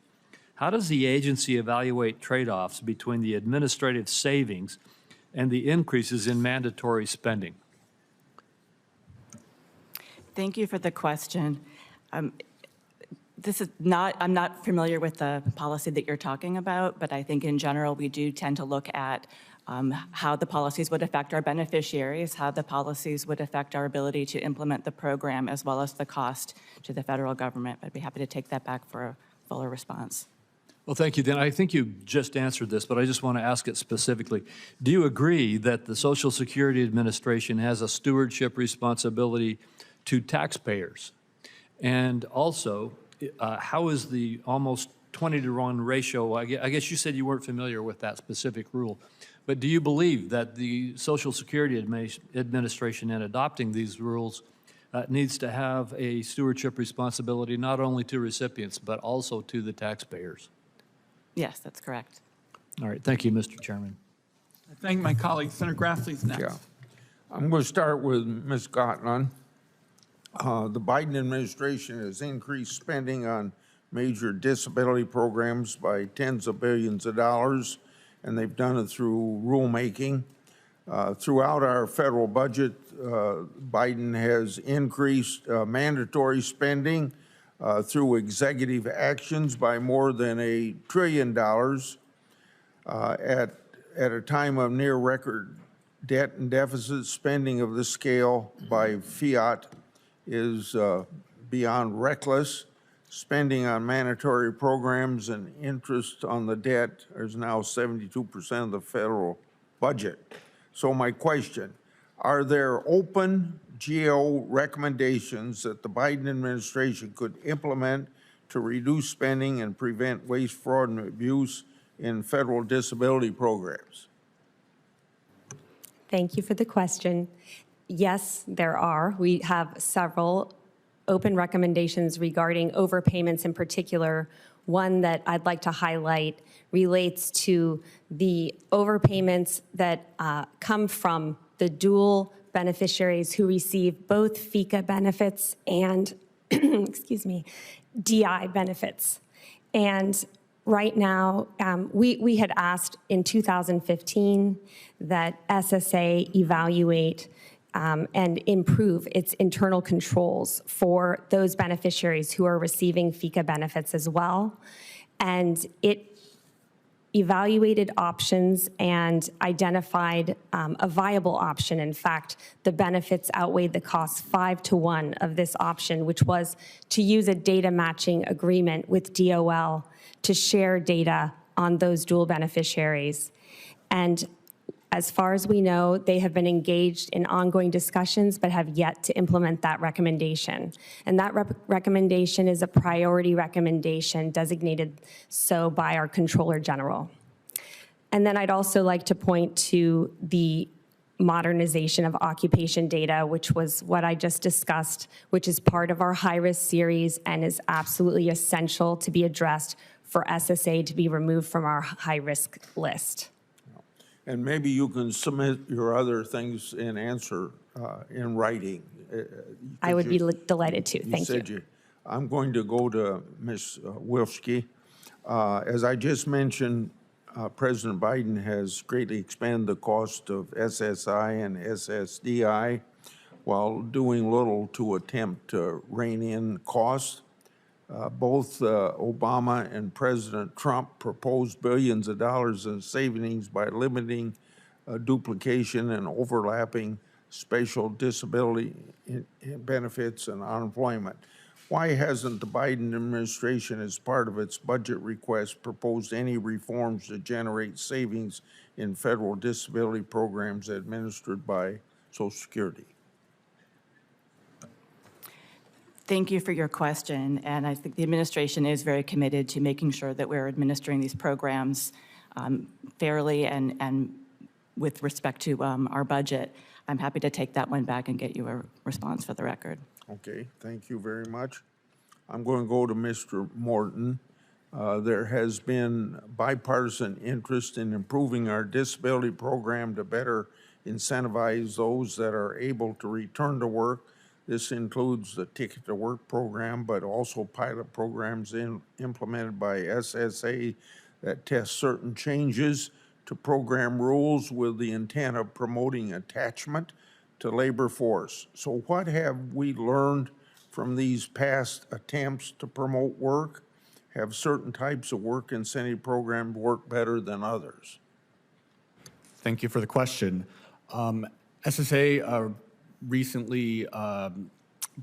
how does the agency evaluate trade-offs between the administrative savings and the increases in mandatory spending? Thank you for the question. This is not, I'm not familiar with the policy that you're talking about, but I think in general, we do tend to look at how the policies would affect our beneficiaries, how the policies would affect our ability to implement the program, as well as the cost to the federal government. I'd be happy to take that back for a fuller response. Well, thank you. Then I think you just answered this, but I just want to ask it specifically. Do you agree that the Social Security Administration has a stewardship responsibility to taxpayers? And also, how is the almost 20-to-1 ratio? I guess you said you weren't familiar with that specific rule, but do you believe that the Social Security Administration, in adopting these rules, needs to have a stewardship responsibility not only to recipients, but also to the taxpayers? Yes, that's correct. All right, thank you, Mr. Chairman. I thank my colleague. Senator Grassley's next. Yeah. I'm going to start with Ms. Gotland. The Biden administration has increased spending on major disability programs by tens of billions of dollars, and they've done it through rulemaking. Throughout our federal budget, Biden has increased mandatory spending through executive actions by more than $1 trillion at a time of near record debt and deficit. Spending of this scale by fiat is beyond reckless. Spending on mandatory programs and interest on the debt is now 72% of the federal budget. So my question, are there open GAO recommendations that the Biden administration could implement to reduce spending and prevent waste, fraud, and abuse in federal disability programs? Thank you for the question. Yes, there are. We have several open recommendations regarding overpayments in particular. One that I'd like to highlight relates to the overpayments that come from the dual beneficiaries who receive both FICA benefits and, excuse me, DI benefits. And right now, we had asked in 2015 that SSA evaluate and improve its internal controls for those beneficiaries who are receiving FICA benefits as well. And it evaluated options and identified a viable option. In fact, the benefits outweighed the costs 5-to-1 of this option, which was to use a data matching agreement with DOL to share data on those dual beneficiaries. And as far as we know, they have been engaged in ongoing discussions but have yet to implement that recommendation. And that recommendation is a priority recommendation designated so by our Controller General. And then I'd also like to point to the modernization of occupation data, which was what I just discussed, which is part of our high-risk series and is absolutely essential to be addressed for SSA to be removed from our high-risk list. And maybe you can submit your other things in answer in writing. I would be delighted to. Thank you. I'm going to go to Ms. Wilski. As I just mentioned, President Biden has greatly expanded the cost of SSI and SSDI while doing little to attempt to rein in costs. Both Obama and President Trump proposed billions of dollars in savings by limiting duplication and overlapping special disability benefits and unemployment. Why hasn't the Biden administration, as part of its budget request, proposed any reforms to generate savings in federal disability programs administered by Social Security? Thank you for your question, and I think the administration is very committed to making sure that we're administering these programs fairly and with respect to our budget. I'm happy to take that one back and get you a response for the record. Okay, thank you very much. I'm going to go to Mr. Morton. There has been bipartisan interest in improving our disability program to better incentivize those that are able to return to work. This includes the Ticket to Work program, but also pilot programs implemented by SSA that test certain changes to program rules with the intent of promoting attachment to labor force. So what have we learned from these past attempts to promote work? Have certain types of work incentive programs work better than others? Thank you for the question. SSA recently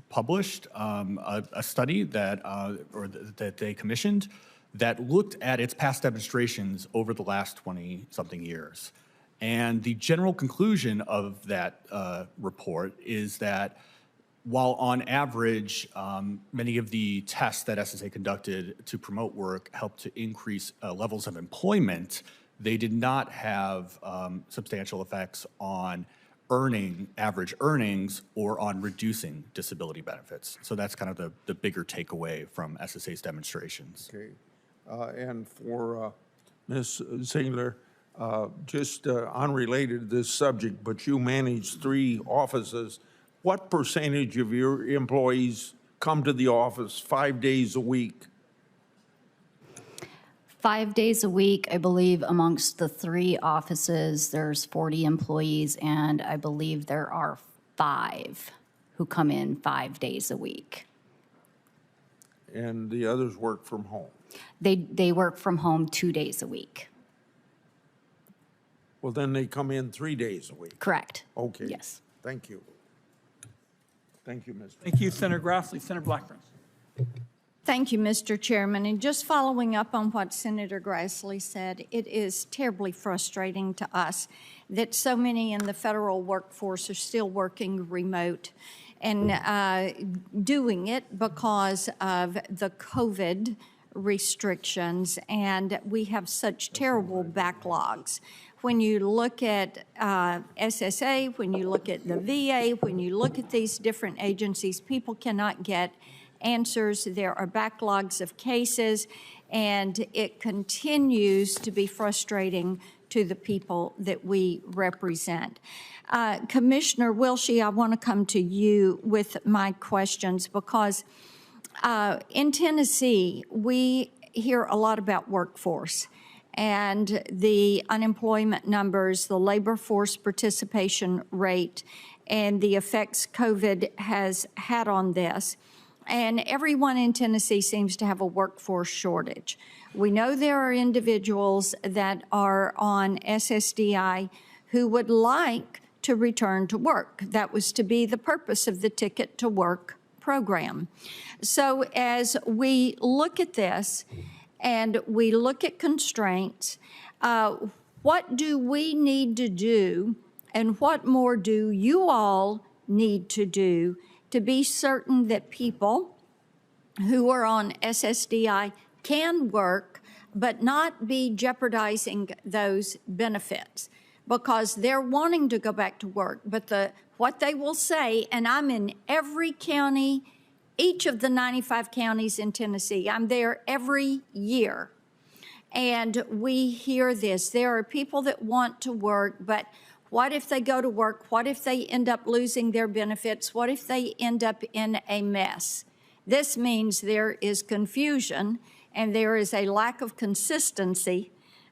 published a study that they commissioned that looked at its past demonstrations over the last 20-something years. And the general conclusion of that report is that while on average, many of the tests that SSA conducted to promote work helped to increase levels of employment, they did not have substantial effects on average earnings or on reducing disability benefits. So that's kind of the bigger takeaway from SSA's demonstrations. Okay. And for Ms. Ziegler, just unrelated to this subject, but you manage 3 offices. What percentage of your employees come to the office 5 days a week? 5 days a week, I believe, amongst the 3 offices, there's 40 employees, and I believe there are 5 who come in 5 days a week. And the others work from home? They work from home 2 days a week. Well, then they come in 3 days a week? Correct. Okay. Yes. Thank you. Thank you, Mr. Thank you, Senator Grassley. Senator Blackburn. Thank you, Mr. Chairman. And just following up on what Senator Grassley said, it is terribly frustrating to us that so many in the federal workforce are still working remote and doing it because of the COVID restrictions, and we have such terrible backlogs. When you look at SSA, when you look at the VA, when you look at these different agencies, people cannot get answers. There are backlogs of cases, and it continues to be frustrating to the people that we represent. Commissioner Wilshie, I want to come to you with my questions because in Tennessee, we hear a lot about workforce and the unemployment numbers, the labor force participation rate, and the effects COVID has had on this. And everyone in Tennessee seems to have a workforce shortage. We know there are individuals that are on SSDI who would like to return to work. That was to be the purpose of the Ticket to Work program. So as we look at this and we look at constraints, what do we need to do and what more do you all need to do to be certain that people who are on SSDI can work but not be jeopardizing those benefits? Because they're wanting to go back to work, but what they will say, and I'm in every county, each of the 95 counties in Tennessee, I'm there every year, and we hear this. There are people that want to work, but what if they go to work? What if they end up losing their benefits? What if they end up in a mess? This means there is confusion and there is a lack of consistency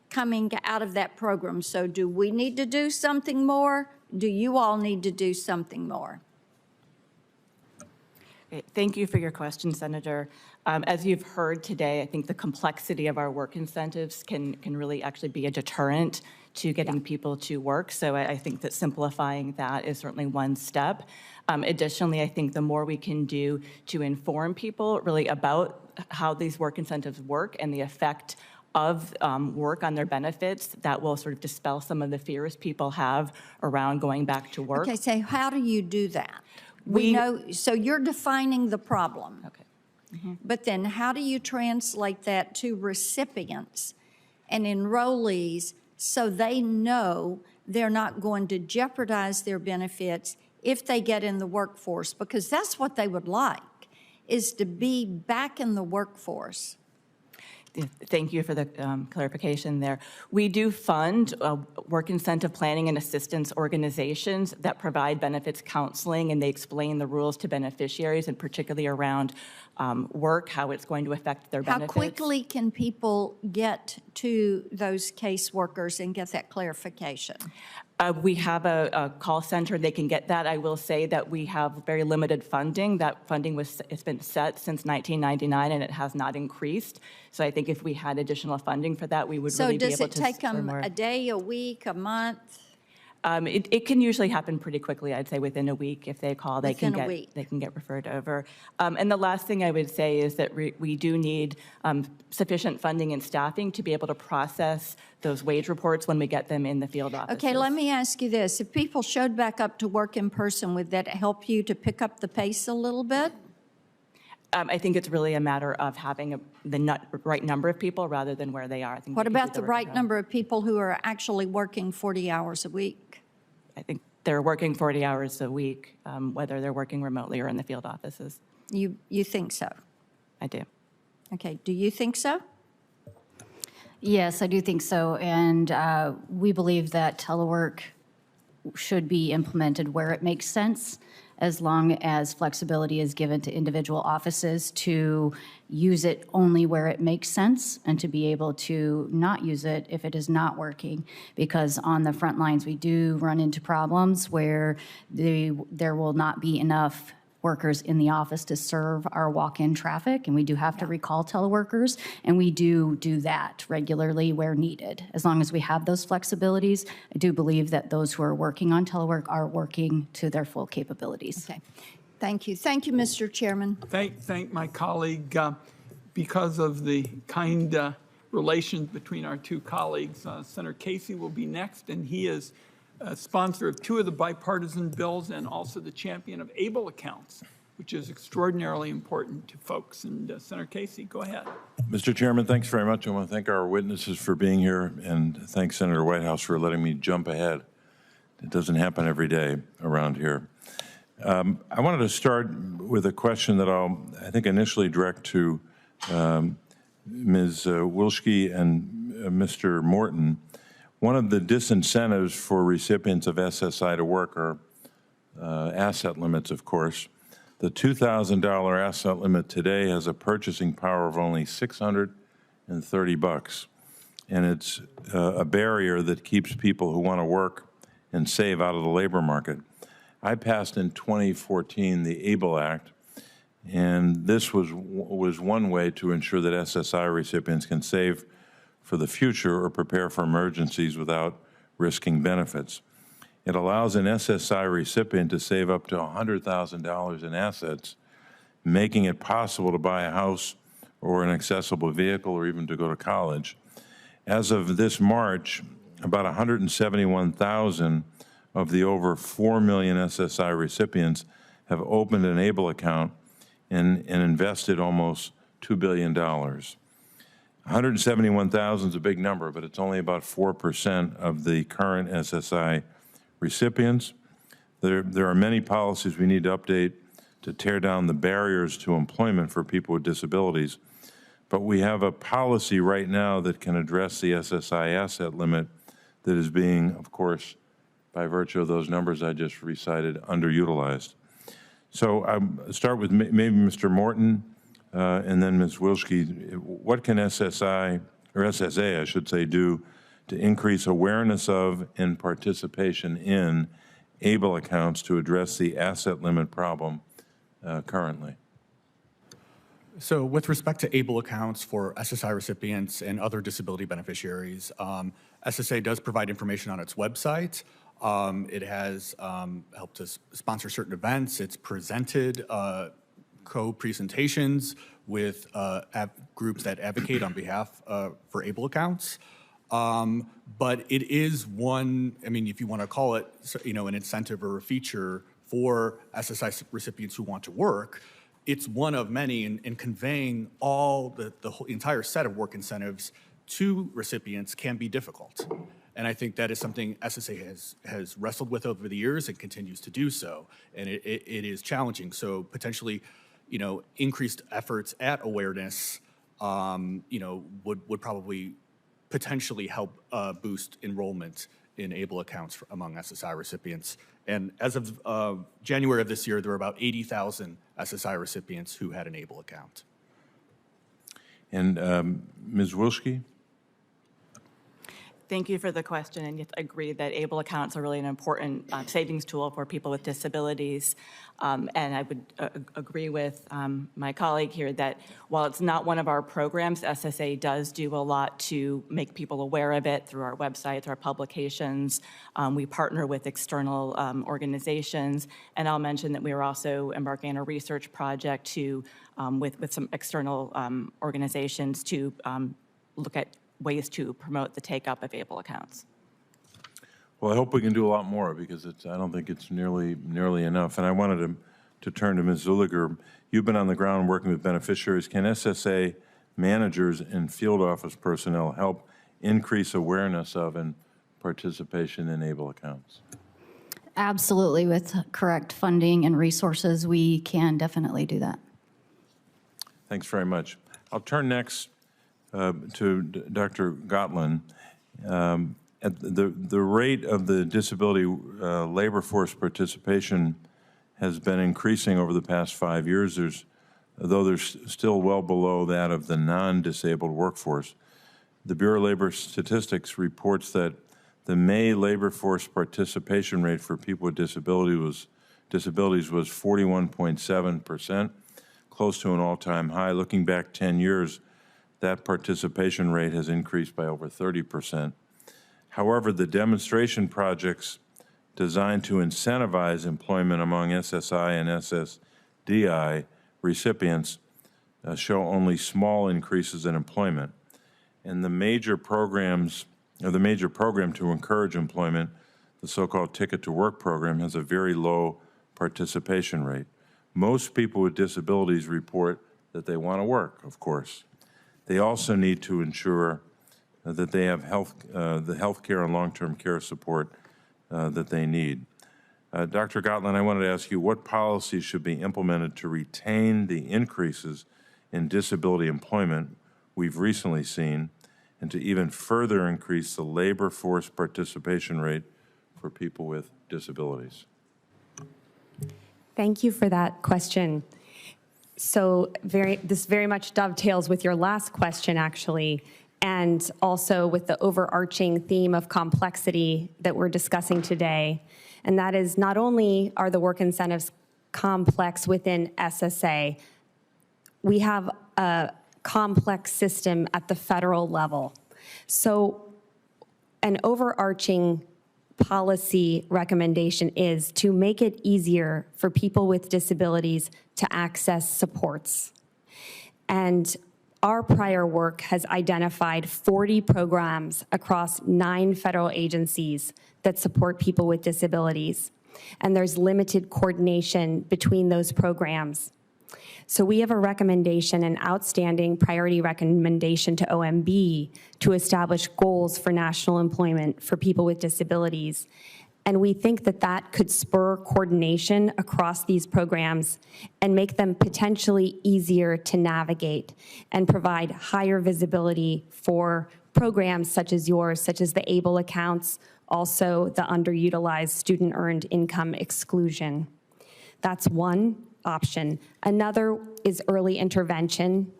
coming out of that program. So do we need to do something more? Do you all need to do something more? Thank you for your question, Senator. As you've heard today, I think the complexity of our work incentives can really actually be a deterrent to getting people to work. So I think that simplifying that is certainly one step. Additionally, I think the more we can do to inform people really about how these work incentives work and the effect of work on their benefits, that will sort of dispel some of the fears people have around going back to work. Okay, so how do you do that? We know, so you're defining the problem. Okay. But then how do you translate that to recipients and enrollees so they know they're not going to jeopardize their benefits if they get in the workforce? Because that's what they would like, is to be back in the workforce. Thank you for the clarification there. We do fund work incentive planning and assistance organizations that provide benefits counseling, and they explain the rules to beneficiaries, and particularly around work, how it's going to affect their How benefits. quickly can people get to those caseworkers and get that clarification? We have a call center. They can get that. I will say that we have very limited funding. That funding it's been set since 1999, and it has not increased. So I think if we had additional funding for that, we would So really be does able it to take serve them more. a day, a week, a month? It can usually happen pretty quickly. I'd say within a week. If they call, they Within a can week. get referred over. And the last thing I would say is that we do need sufficient funding and staffing to be able to process those wage reports when we get them in the field offices. Okay, let me ask you this. If people showed back up to work in person, would that help you to pick up the pace a little bit? I think it's really a matter of having the right number of people rather than where they are. I think What we can do about the work at right home. number of people who are actually working 40 hours a week? I think they're working 40 hours a week, whether they're working remotely or in the field offices. You think so? I do. Okay, do you think so? Yes, I do think so. And we believe that telework should be implemented where it makes sense, as long as flexibility is given to individual offices to use it only where it makes sense and to be able to not use it if it is not working. Because on the front lines, we do run into problems where there will not be enough workers in the office to serve our walk-in traffic, and we do have to recall teleworkers, and we do that regularly where needed. As long as we have those flexibilities, I do believe that those who are working on telework are working to their full capabilities. Okay, thank you. Thank you, Mr. Chairman. Thank my colleague. Because of the kind relations between our two colleagues, Senator Casey will be next, and he is a sponsor of two of the bipartisan bills and also the champion of ABLE accounts, which is extraordinarily important to folks. And Senator Casey, go ahead. Mr. Chairman, thanks very much. I want to thank our witnesses for being here and thank Senator Whitehouse for letting me jump ahead. It doesn't happen every day around here. I wanted to start with a question that I think initially direct to Ms. Wilschke and Mr. Morton. One of the disincentives for recipients of SSI to work are asset limits, of course. The $2,000 asset limit today has a purchasing power of only $630, and it's a barrier that keeps people who want to work and save out of the labor market. I passed in 2014 the ABLE Act, and this was one way to ensure that SSI recipients can save for the future or prepare for emergencies without risking benefits. It allows an SSI recipient to save up to $100,000 in assets, making it possible to buy a house or an accessible vehicle or even to go to college. As of this March, about 171,000 of the over 4 million SSI recipients have opened an ABLE account and invested almost $2 billion. 171,000 is a big number, but it's only about 4% of the current SSI recipients. There are many policies we need to update to tear down the barriers to employment for people with disabilities, but we have a policy right now that can address the SSI asset limit that is being, of course, by virtue of those numbers I just recited, underutilized. So I'll start with maybe Mr. Morton, and then Ms. Wilschke. What can SSI, or SSA, I should say, do to increase awareness of and participation in ABLE accounts to address the asset limit problem currently? So with respect to ABLE accounts for SSI recipients and other disability beneficiaries, SSA does provide information on its website. It has helped us sponsor certain events. It's presented co-presentations with groups that advocate on behalf for ABLE accounts. But it is one, I mean, if you want to call it, an incentive or a feature for SSI recipients who want to work, it's one of many in conveying all the whole entire set of work incentives to recipients can be difficult. And I think that is something SSA has wrestled with over the years and continues to do so. And it is challenging. So potentially, increased efforts at awareness, would probably potentially help boost enrollment in ABLE accounts among SSI recipients. And as of January of this year, there were about 80,000 SSI recipients who had an ABLE account. And Ms. Wilschke? Thank you for the question, and I agree that ABLE accounts are really an important savings tool for people with disabilities. And I would agree with my colleague here that while it's not one of our programs, SSA does do a lot to make people aware of it through our websites, our publications. We partner with external organizations, and I'll mention that we are also embarking on a research project to, with some external organizations to look at ways to promote the take-up of ABLE accounts. Well, I hope we can do a lot more because I don't think it's nearly enough. And I wanted to turn to Ms. Zuliger. You've been on the ground working with beneficiaries. Can SSA managers and field office personnel help increase awareness of and participation in ABLE accounts? Absolutely. With correct funding and resources, we can definitely do that. Thanks very much. I'll turn next to Dr. Gotlin. At the rate of the disability labor force participation has been increasing over the past 5 years, though there's still well below that of the non-disabled workforce. The Bureau of Labor Statistics reports that the May labor force participation rate for people with disabilities was 41.7%, close to an all-time high. Looking back 10 years, that participation rate has increased by over 30%. However, the demonstration projects designed to incentivize employment among SSI and SSDI recipients show only small increases in employment. And the major program to encourage employment, the so-called Ticket to Work program, has a very low participation rate. Most people with disabilities report that they want to work, of course. They also need to ensure that they have the health care and long-term care support that they need. Dr. Gotlin, I wanted to ask you, what policies should be implemented to retain the increases in disability employment we've recently seen, and to even further increase the labor force participation rate for people with disabilities? Thank you for that question. So this very much dovetails with your last question, actually, and also with the overarching theme of complexity that we're discussing today. And that is, not only are the work incentives complex within SSA, we have a complex system at the federal level. So an overarching policy recommendation is to make it easier for people with disabilities to access supports. And our prior work has identified 40 programs across 9 federal agencies that support people with disabilities. And there's limited coordination between those programs. So we have a recommendation, an outstanding priority recommendation to OMB to establish goals for national employment for people with disabilities. And we think that that could spur coordination across these programs and make them potentially easier to navigate and provide higher visibility for programs such as yours, such as the ABLE accounts, also the underutilized student earned income exclusion. That's one option. Another is early intervention.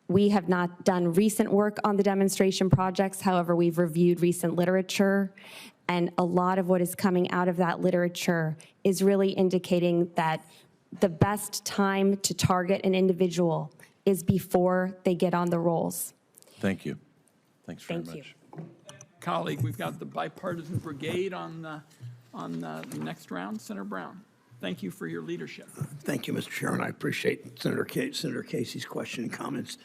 We have not done recent work on the demonstration projects. However, we've reviewed recent literature, and a lot of what is coming out of that literature is really indicating that the best time to target an individual is before they get on the rolls. Thank you. Thanks very much. Thank you. Colleague, we've got the bipartisan brigade on the next round. Senator Brown, thank you for your leadership. Thank you, Mr. Chairman. I appreciate Senator Casey's question and comments.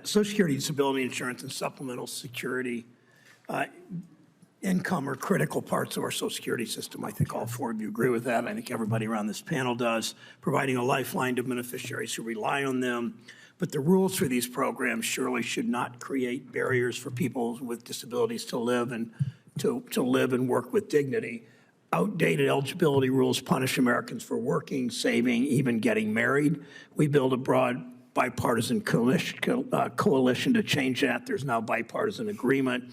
Social Security, disability insurance, and supplemental security income are critical parts of our Social Security system. I think all 4 of you agree with that. I think everybody around this panel does, providing a lifeline to beneficiaries who rely on them. But the rules for these programs surely should not create barriers for people with disabilities to live and to live and work with dignity. Outdated eligibility rules punish Americans for working, saving, even getting married. We build a broad bipartisan coalition to change that. There's now bipartisan agreement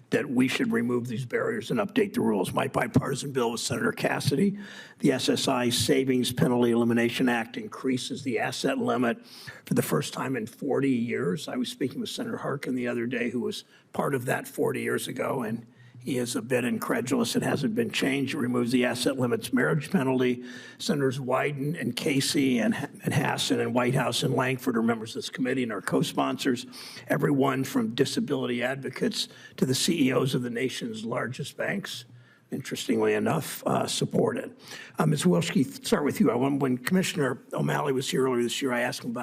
that we should remove these barriers and update the rules. My bipartisan bill with Senator Cassidy, the SSI Savings Penalty Elimination Act increases the asset limit for the first time in 40 years. I was speaking with Senator Harkin the other day, who was part of that 40 years ago, and he is a bit incredulous. It hasn't been changed. It removes the asset limits marriage penalty. Senators Wyden and Casey and Hassan and Whitehouse and Langford are members of this committee and are co-sponsors. Everyone from disability advocates to the CEOs of the nation's largest banks, interestingly enough, support it. Ms. Wilschke, start with you. When Commissioner O'Malley was here earlier this year, I asked him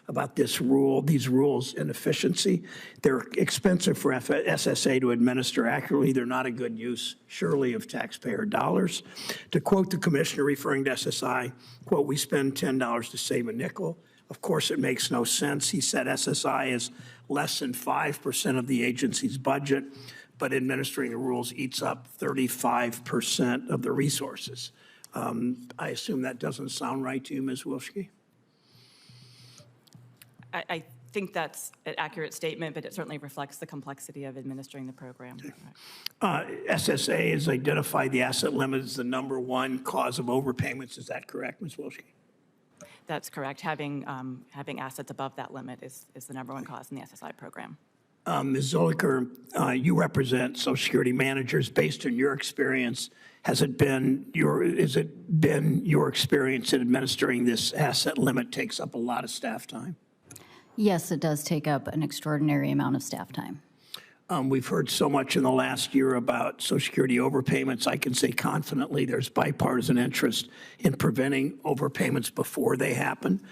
about these rules and efficiency. They're expensive for SSA to administer accurately. They're not a good use, surely, of taxpayer dollars. To quote the commissioner referring to SSI, quote, "We spend $10 to save a nickel." Of course, it makes no sense. He said SSI is less than 5% of the agency's budget, but administering the rules eats up 35% of the resources. I assume that doesn't sound right to you, Ms. Wilschke? I think that's an accurate statement, but it certainly reflects the complexity of administering the program. SSA has identified the asset limit as the #1 cause of overpayments. Is that correct, Ms. Wilschke? That's correct. Having assets above that limit is the #1 cause in the SSI program. Ms. Zolliker, you represent Social Security managers. Based on your experience, has it been your experience in administering this asset limit takes up a lot of staff time? Yes, it does take up an extraordinary amount of staff time. We've heard so much in the last year about Social Security overpayments. I can say confidently there's bipartisan interest in preventing overpayments before they happen.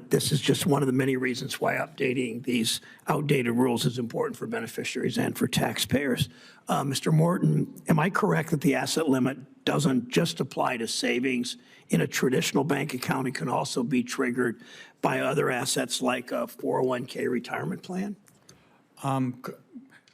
This is just one of the many reasons why updating these outdated rules is important for beneficiaries and for taxpayers. Mr. Morton, am I correct that the asset limit doesn't just apply to savings in a traditional bank account? It can also be triggered by other assets like a 401k retirement plan?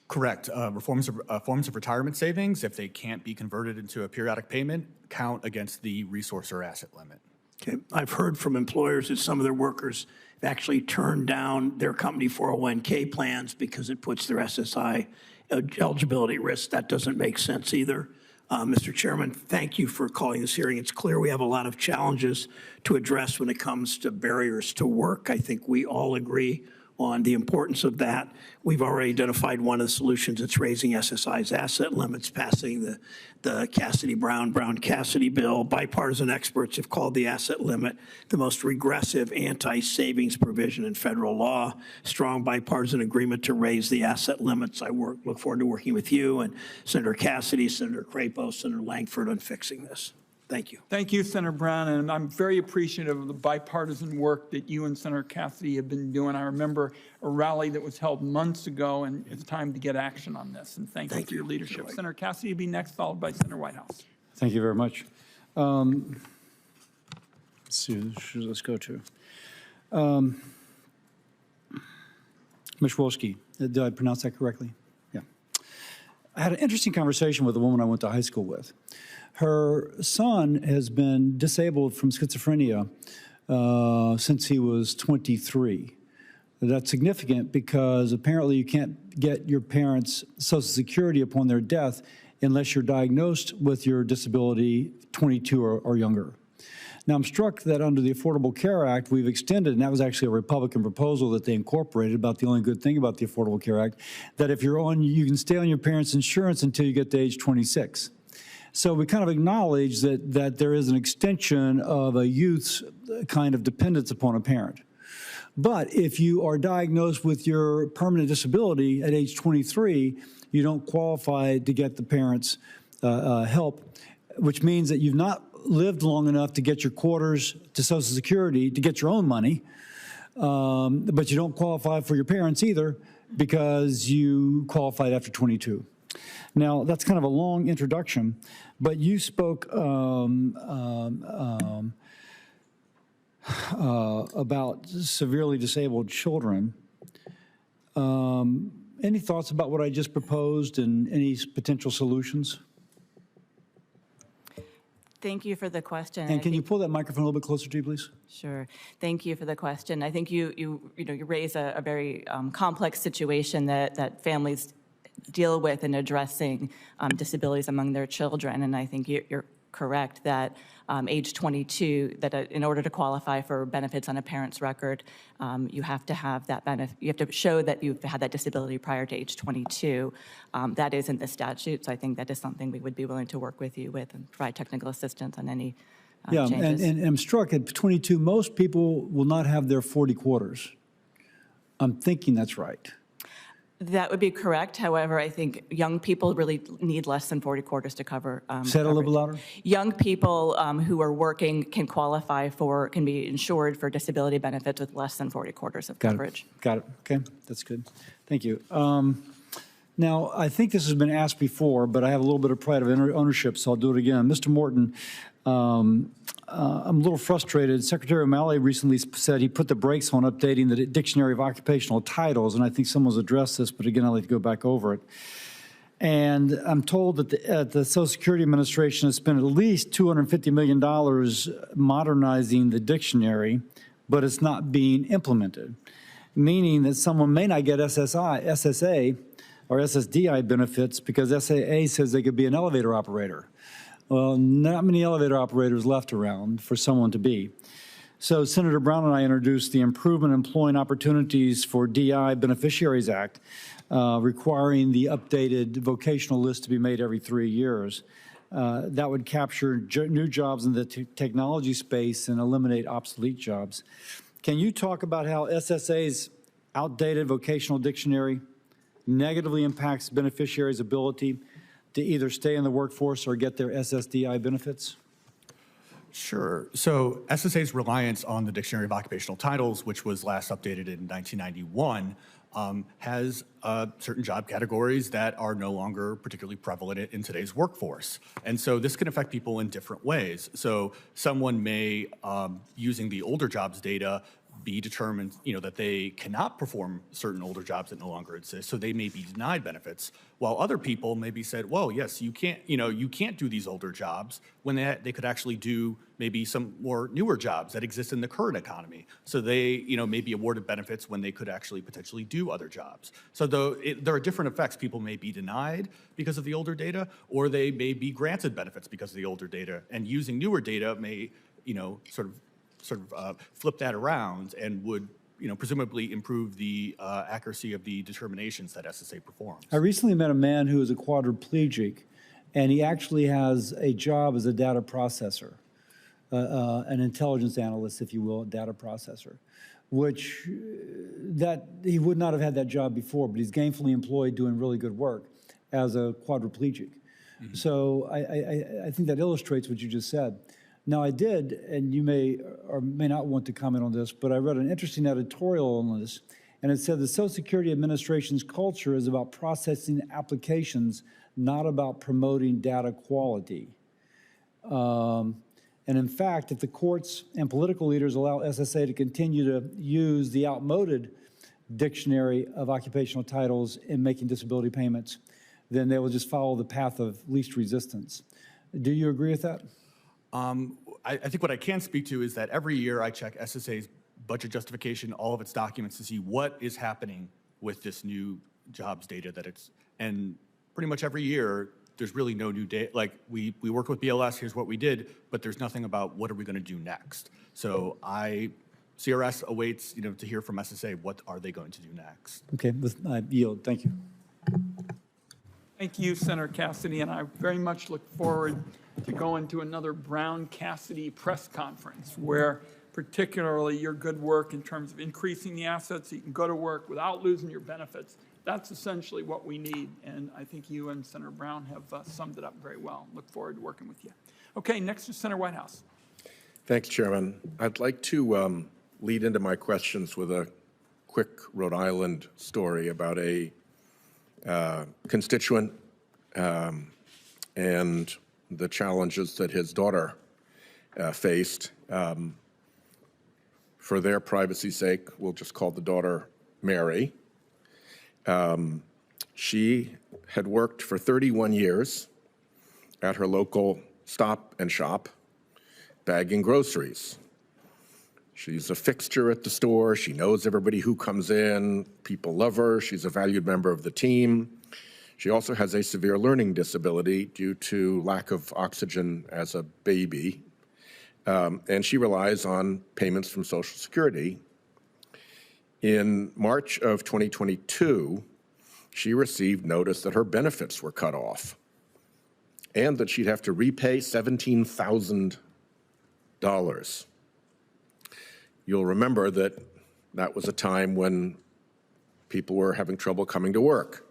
Correct. Forms of retirement savings, if they can't be converted into a periodic payment, count against the resource or asset limit. Okay. I've heard from employers that some of their workers have actually turned down their company 401k plans because it puts their SSI eligibility at risk. That doesn't make sense either. Mr. Chairman, thank you for calling this hearing. It's clear we have a lot of challenges to address when it comes to barriers to work. I think we all agree on the importance of that. We've already identified one of the solutions. It's raising SSI's asset limits, passing the Cassidy-Brown-Cassidy bill. Bipartisan experts have called the asset limit the most regressive anti-savings provision in federal law. Strong bipartisan agreement to raise the asset limits. I look forward to working with you and Senator Cassidy, Senator Crapo, Senator Langford on fixing this. Thank you. Thank you, Senator Brown, and I'm very appreciative of the bipartisan work that you and Senator Cassidy have been doing. I remember a rally that was held months ago, and it's time to get action on this, and thank you for your leadership. Senator Cassidy will be next, followed by Senator Whitehouse. Thank you very much. Let's see, let's go to. Ms. Wolski, did I pronounce that correctly? Yeah. I had an interesting conversation with a woman I went to high school with. Her son has been disabled from schizophrenia since he was 23. That's significant because apparently you can't get your parents' Social Security upon their death unless you're diagnosed with your disability 22 or younger. Now, I'm struck that under the Affordable Care Act, we've extended, and that was actually a Republican proposal that they incorporated about the only good thing about the Affordable Care Act, that if you're on, you can stay on your parents' insurance until you get to age 26. So we kind of acknowledge that there is an extension of a youth's kind of dependence upon a parent. But if you are diagnosed with your permanent disability at age 23, you don't qualify to get the parents' help, which means that you've not lived long enough to get your quarters to Social Security to get your own money, but you don't qualify for your parents either because you qualified after 22. Now, that's kind of a long introduction, but you spoke about severely disabled children. Any thoughts about what I just proposed and any potential solutions? Thank you for the question. And I can you think- pull that microphone a little bit closer to you, please? Sure. Thank you for the question. I think you raise a very complex situation that families deal with in addressing disabilities among their children. And I think you're correct that age 22, that in order to qualify for benefits on a parent's record, you have to have that benefit. You have to show that you've had that disability prior to age 22. That is in the statute, so I think that is something we would be willing to work with you with and provide technical assistance on any Yeah, changes. and I'm struck at 22, most people will not have their 40 quarters. I'm thinking that's right. That would be correct. However, I think young people really need less than 40 quarters to cover. Say it a little bit coverage. louder. Young people who are working can be insured for disability benefits with less than 40 quarters of coverage. Got it. Okay, that's good. Thank you. Now, I think this has been asked before, but I have a little bit of pride of ownership, so I'll do it again. Mr. Morton, I'm a little frustrated. Secretary O'Malley recently said he put the brakes on updating the Dictionary of Occupational Titles, and I think someone's addressed this, but again, I'd like to go back over it. And I'm told that the Social Security Administration has spent at least $250 million modernizing the dictionary, but it's not being implemented, meaning that someone may not get SSA or SSDI benefits because SAA says they could be an elevator operator. Well, not many elevator operators left around for someone to be. So Senator Brown and I introduced the Improvement Employing Opportunities for DI Beneficiaries Act, requiring the updated vocational list to be made every 3 years. That would capture new jobs in the technology space and eliminate obsolete jobs. Can you talk about how SSA's outdated vocational dictionary negatively impacts beneficiaries' ability to either stay in the workforce or get their SSDI benefits? Sure. So SSA's reliance on the Dictionary of Occupational Titles, which was last updated in 1991, has certain job categories that are no longer particularly prevalent in today's workforce. And so this can affect people in different ways. So someone may, using the older jobs data, be determined, that they cannot perform certain older jobs that no longer exist, so they may be denied benefits. While other people may be said, well, yes, you can't do these older jobs when they could actually do maybe some more newer jobs that exist in the current economy. So they, may be awarded benefits when they could actually potentially do other jobs. So there are different effects. People may be denied because of the older data, or they may be granted benefits because of the older data. And using newer data may, sort of flip that around and would, presumably improve the accuracy of the determinations that SSA performs. I recently met a man who is a quadriplegic, and he actually has a job as a data processor, an intelligence analyst, if you will, a data processor, which that he would not have had that job before, but he's gainfully employed doing really good work as a quadriplegic. Mm-hmm. So I think that illustrates what you just said. Now, I did, and you may or may not want to comment on this, but I read an interesting editorial on this, and it said the Social Security Administration's culture is about processing applications, not about promoting data quality. And in fact, if the courts and political leaders allow SSA to continue to use the outmoded Dictionary of Occupational Titles in making disability payments, then they will just follow the path of least resistance. Do you agree with that? I think what I can speak to is that every year I check SSA's budget justification, all of its documents, to see what is happening with this new jobs data and pretty much every year there's really no new data. Like we work with BLS, here's what we did, but there's nothing about what are we going to do next. So CRS awaits, to hear from SSA, what are they going to do next? Okay, I yield. Thank you. Thank you, Senator Cassidy, and I very much look forward to going to another Brown-Cassidy press conference where particularly your good work in terms of increasing the assets so you can go to work without losing your benefits, that's essentially what we need. And I think you and Senator Brown have summed it up very well. Look forward to working with you. Okay, next is Senator Whitehouse. Thanks, Chairman. I'd like to lead into my questions with a quick Rhode Island story about a constituent and the challenges that his daughter faced. For their privacy's sake, we'll just call the daughter Mary. She had worked for 31 years at her local Stop and Shop, bagging groceries. She's a fixture at the store. She knows everybody who comes in. People love her. She's a valued member of the team. She also has a severe learning disability due to lack of oxygen as a baby. And she relies on payments from Social Security. In March of 2022, she received notice that her benefits were cut off and that she'd have to repay $17,000. You'll remember that that was a time when people were having trouble coming to work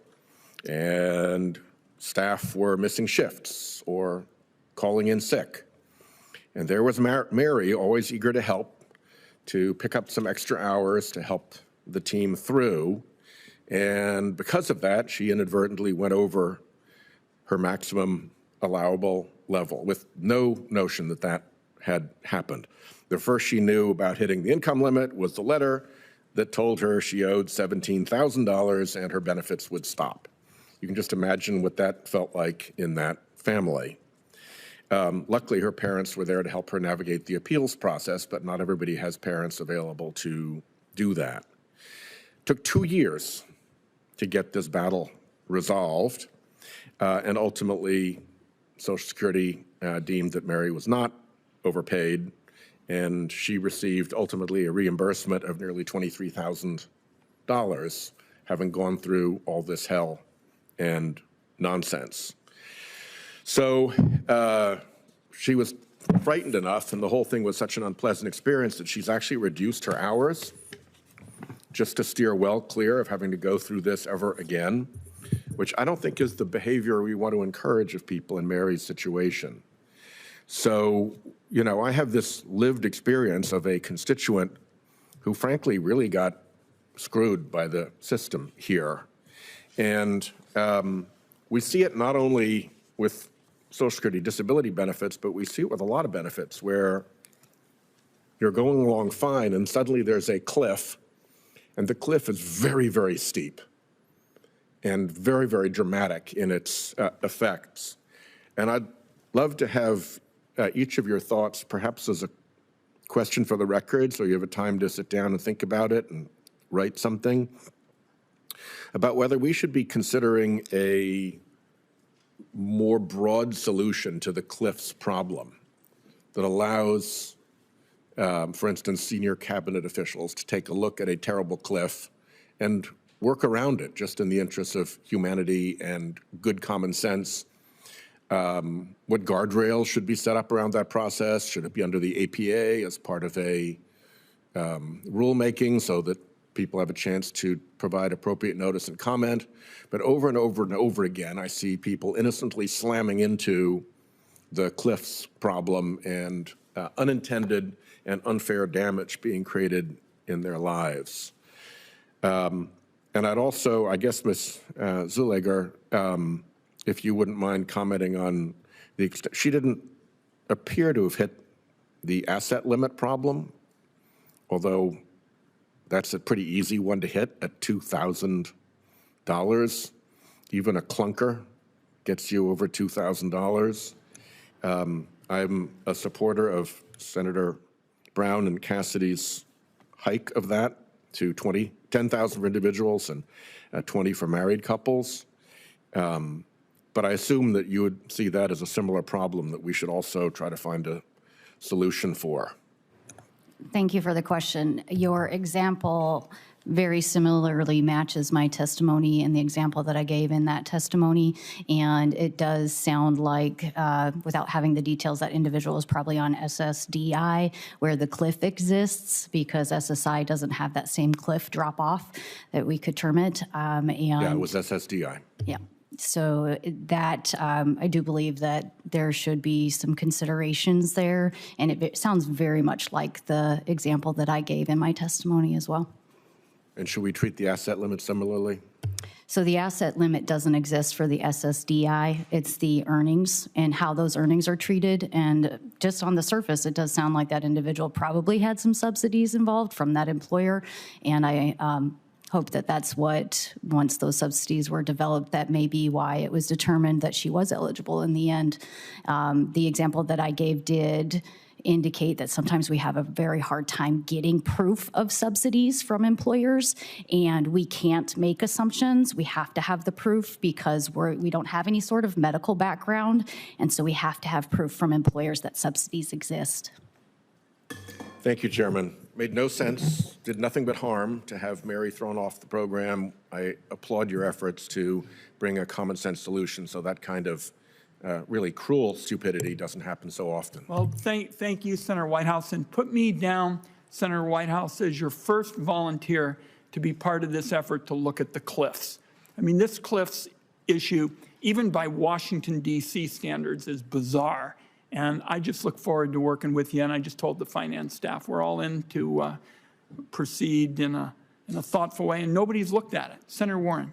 and staff were missing shifts or calling in sick. And there was Mary, always eager to help, to pick up some extra hours to help the team through. And because of that, she inadvertently went over her maximum allowable level with no notion that that had happened. The first she knew about hitting the income limit was the letter that told her she owed $17,000 and her benefits would stop. You can just imagine what that felt like in that family. Luckily, her parents were there to help her navigate the appeals process, but not everybody has parents available to do that. It took 2 years to get this battle resolved, and ultimately, Social Security deemed that Mary was not overpaid, and she received ultimately a reimbursement of nearly $23,000, having gone through all this hell and nonsense. So she was frightened enough, and the whole thing was such an unpleasant experience that she's actually reduced her hours just to steer well clear of having to go through this ever again, which I don't think is the behavior we want to encourage of people in Mary's situation. So, you know, I have this lived experience of a constituent who frankly really got screwed by the system here. And we see it not only with Social Security disability benefits, but we see it with a lot of benefits where you're going along fine and suddenly there's a cliff, and the cliff is very, very steep and very, very dramatic in its effects. And I'd love to have each of your thoughts, perhaps as a question for the record, so you have a time to sit down and think about it and write something, about whether we should be considering a more broad solution to the cliffs problem that allows, for instance, senior cabinet officials to take a look at a terrible cliff and work around it just in the interests of humanity and good common sense. What guardrails should be set up around that process? Should it be under the APA as part of a rulemaking so that people have a chance to provide appropriate notice and comment? But over and over and over again, I see people innocently slamming into the cliffs problem and unintended and unfair damage being created in their lives. And I'd also, I guess, Ms. Zuleger, if you wouldn't mind commenting on the extent, she didn't appear to have hit the asset limit problem, although that's a pretty easy one to hit at $2,000. Even a clunker gets you over $2,000. I'm a supporter of Senator Brown and Cassidy's hike of that to 10,000 for individuals and 20 for married couples. But I assume that you would see that as a similar problem that we should also try to find a solution for. Thank you for the question. Your example very similarly matches my testimony and the example that I gave in that testimony. And it does sound like, without having the details, that individual is probably on SSDI, where the cliff exists, because SSI doesn't have that same cliff drop off that we could term it. Yeah, it was SSDI. Yeah. So that, I do believe that there should be some considerations there. And it sounds very much like the example that I gave in my testimony as well. And should we treat the asset limit similarly? So the asset limit doesn't exist for the SSDI. It's the earnings and how those earnings are treated. And just on the surface, it does sound like that individual probably had some subsidies involved from that employer. And I hope that that's what, once those subsidies were developed, that may be why it was determined that she was eligible in the end. The example that I gave did indicate that sometimes we have a very hard time getting proof of subsidies from employers, and we can't make assumptions. We have to have the proof because we don't have any sort of medical background, and so we have to have proof from employers that subsidies exist. Thank you, Chairman. Made no sense, did nothing but harm to have Mary thrown off the program. I applaud your efforts to bring a common sense solution so that kind of really cruel stupidity doesn't happen so often. Well, thank you, Senator Whitehouse, and put me down, Senator Whitehouse, as your first volunteer to be part of this effort to look at the cliffs. I mean, this cliffs issue, even by Washington, D.C. standards, is bizarre. And I just look forward to working with you. And I just told the finance staff we're all in to proceed in a thoughtful way, and nobody's looked at it. Senator Warren.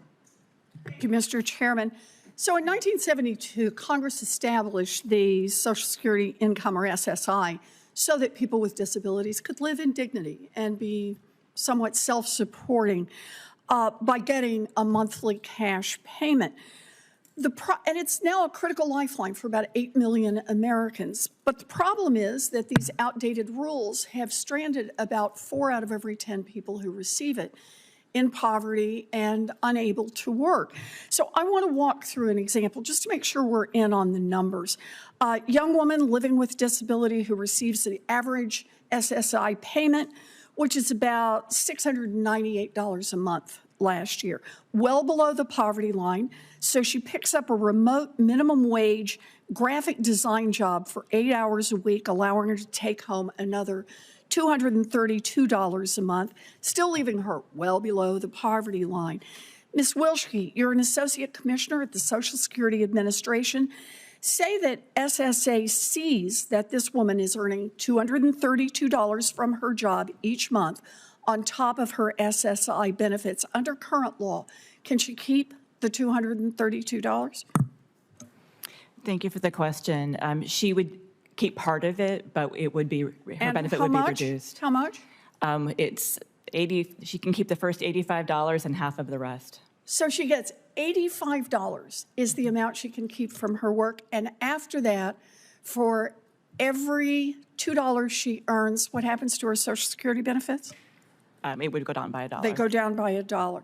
Thank you, Mr. Chairman. So in 1972, Congress established the Social Security Income, or SSI, so that people with disabilities could live in dignity and be somewhat self-supporting by getting a monthly cash payment. And it's now a critical lifeline for about 8 million Americans. But the problem is that these outdated rules have stranded about 4 out of every 10 people who receive it in poverty and unable to work. So I want to walk through an example just to make sure we're in on the numbers. A young woman living with disability who receives the average SSI payment, which is about $698 a month last year, well below the poverty line. So she picks up a remote minimum wage graphic design job for 8 hours a week, allowing her to take home another $232 a month, still leaving her well below the poverty line. Ms. Wilschke, you're an associate commissioner at the Social Security Administration. Say that SSA sees that this woman is earning $232 from her job each month on top of her SSI benefits. Under current law, can she keep the $232? Thank you for the question. She would keep part of it, but it would be, her benefit would be reduced. How much? It's 80, she can keep the first $85 and half of the rest. So she gets $85 is the amount she can keep from her work. And after that, for every $2 she earns, what happens to her Social Security benefits? It would go down by $1. They go down by $1.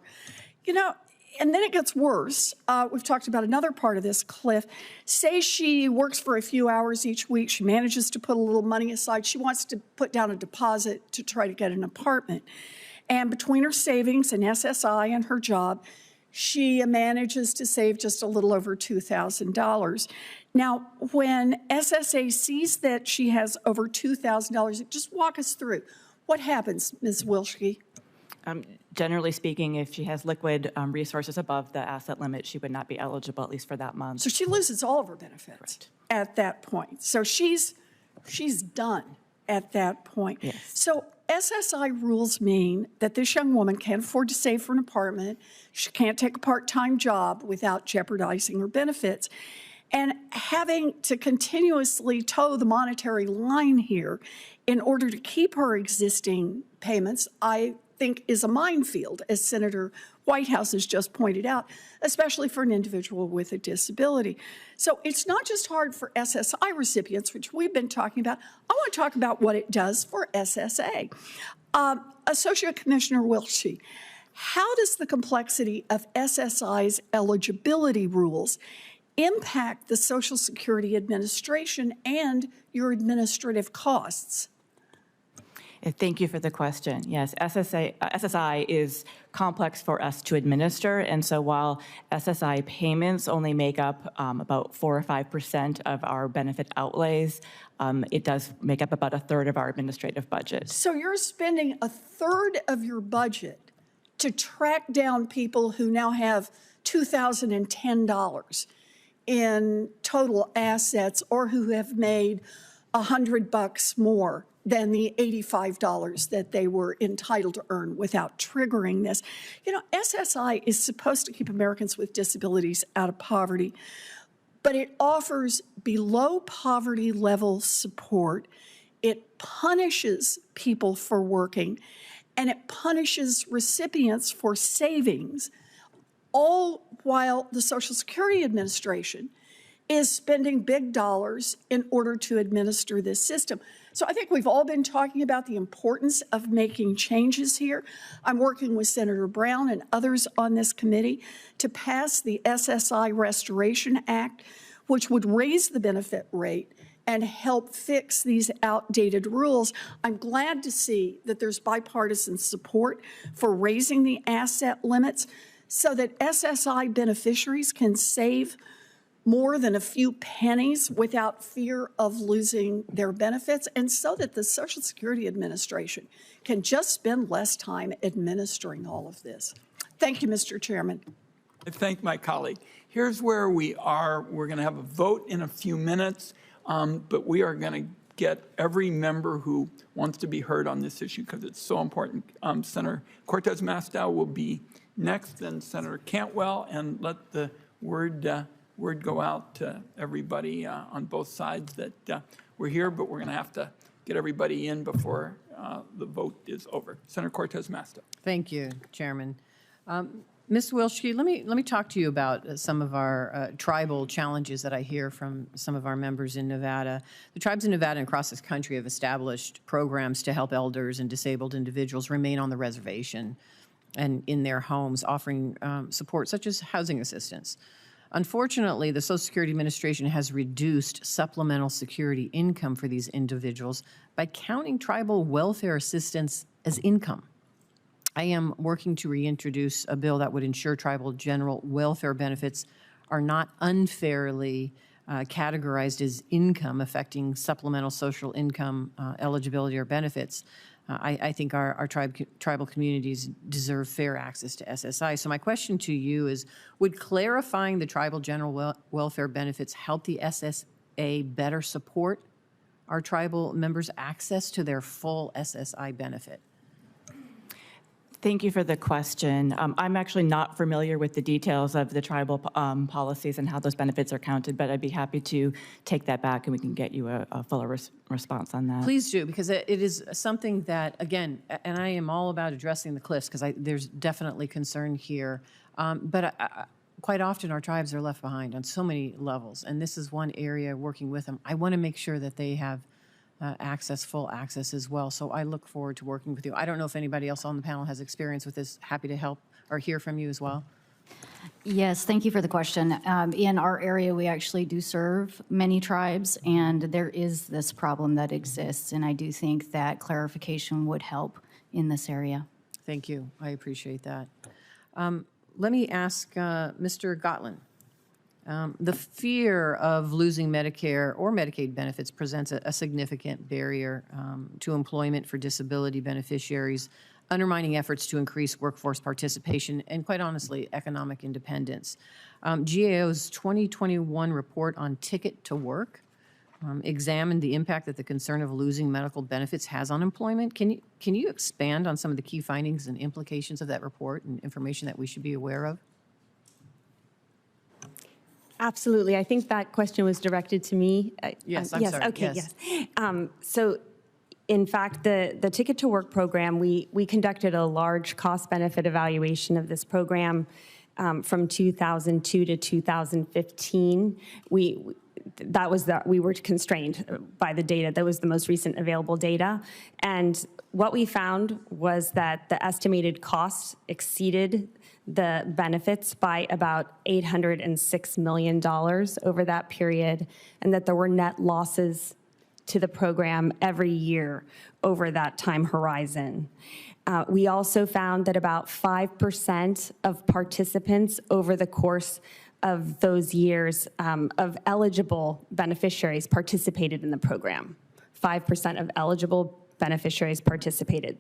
You know, and then it gets worse. We've talked about another part of this cliff. Say she works for a few hours each week. She manages to put a little money aside. She wants to put down a deposit to try to get an apartment. And between her savings and SSI and her job, she manages to save just a little over $2,000. Now, when SSA sees that she has over $2,000, just walk us through. What happens, Ms. Wilschke? Generally speaking, if she has liquid resources above the asset limit, she would not be eligible, at least for that month. So she loses all of her benefits at that point. So she's done at that point. Yes. So SSI rules mean that this young woman can't afford to save for an apartment. She can't take a part-time job without jeopardizing her benefits. And having to continuously toe the monetary line here in order to keep her existing payments, I think is a minefield, as Senator Whitehouse has just pointed out, especially for an individual with a disability. So it's not just hard for SSI recipients, which we've been talking about. I want to talk about what it does for SSA. Associate Commissioner Wilschke, how does the complexity of SSI's eligibility rules impact the Social Security Administration and your administrative costs? Thank you for the question. Yes, SSI is complex for us to administer, and so while SSI payments only make up about 4 or 5% of our benefit outlays, it does make up about 1/3 of our administrative budget. So you're spending 1/3 of your budget to track down people who now have $2,010 in total assets or who have made $100 more than the $85 that they were entitled to earn without triggering this. You know, SSI is supposed to keep Americans with disabilities out of poverty, but it offers below poverty level support. It punishes people for working, and it punishes recipients for savings, all while the Social Security Administration is spending big dollars in order to administer this system. So I think we've all been talking about the importance of making changes here. I'm working with Senator Brown and others on this committee to pass the SSI Restoration Act, which would raise the benefit rate and help fix these outdated rules. I'm glad to see that there's bipartisan support for raising the asset limits so that SSI beneficiaries can save more than a few pennies without fear of losing their benefits, and so that the Social Security Administration can just spend less time administering all of this. Thank you, Mr. Chairman. I thank my colleague. Here's where we are. We're going to have a vote in a few minutes, but we are going to get every member who wants to be heard on this issue because it's so important. Senator Cortez Masto will be next, then Senator Cantwell, and let the word go out to everybody on both sides that we're here, but we're going to have to get everybody in before the vote is over. Senator Cortez Masto. Thank you, Chairman. Ms. Wilschke, let me talk to you about some of our tribal challenges that I hear from some of our members in Nevada. The tribes in Nevada and across this country have established programs to help elders and disabled individuals remain on the reservation and in their homes, offering support such as housing assistance. Unfortunately, the Social Security Administration has reduced supplemental security income for these individuals by counting tribal welfare assistance as income. I am working to reintroduce a bill that would ensure tribal general welfare benefits are not unfairly categorized as income, affecting supplemental social income eligibility or benefits. I think our tribal communities deserve fair access to SSI. So my question to you is, would clarifying the tribal general welfare benefits help the SSA better support our tribal members' access to their full SSI benefit? Thank you for the question. I'm actually not familiar with the details of the tribal policies and how those benefits are counted, but I'd be happy to take that back and we can get you a fuller response on that. Please do, because it is something that, again, and I am all about addressing the cliffs because there's definitely concern here, but quite often our tribes are left behind on so many levels, and this is one area working with them. I want to make sure that they have full access as well. So I look forward to working with you. I don't know if anybody else on the panel has experience with this. Happy to help or hear from you as well. Yes, thank you for the question. In our area, we actually do serve many tribes, and there is this problem that exists, and I do think that clarification would help in this area. Thank you. I appreciate that. Let me ask Mr. Gottlieb. The fear of losing Medicare or Medicaid benefits presents a significant barrier to employment for disability beneficiaries, undermining efforts to increase workforce participation and, quite honestly, economic independence. GAO's 2021 report on Ticket to Work examined the impact that the concern of losing medical benefits has on employment. Can you expand on some of the key findings and implications of that report and information that we should be aware of? Absolutely. I think that question was directed to me. Yes, I'm yes, sorry. Okay, yes. So, in fact, the Ticket to Work program, we conducted a large cost-benefit evaluation of this program from 2002 to 2015. We were constrained by the data. That was the most recent available data. And what we found was that the estimated cost exceeded the benefits by about $806 million over that period, and that there were net losses to the program every year over that time horizon. We also found that about 5% of participants over the course of those years of eligible beneficiaries participated in the program. 5% of eligible beneficiaries participated.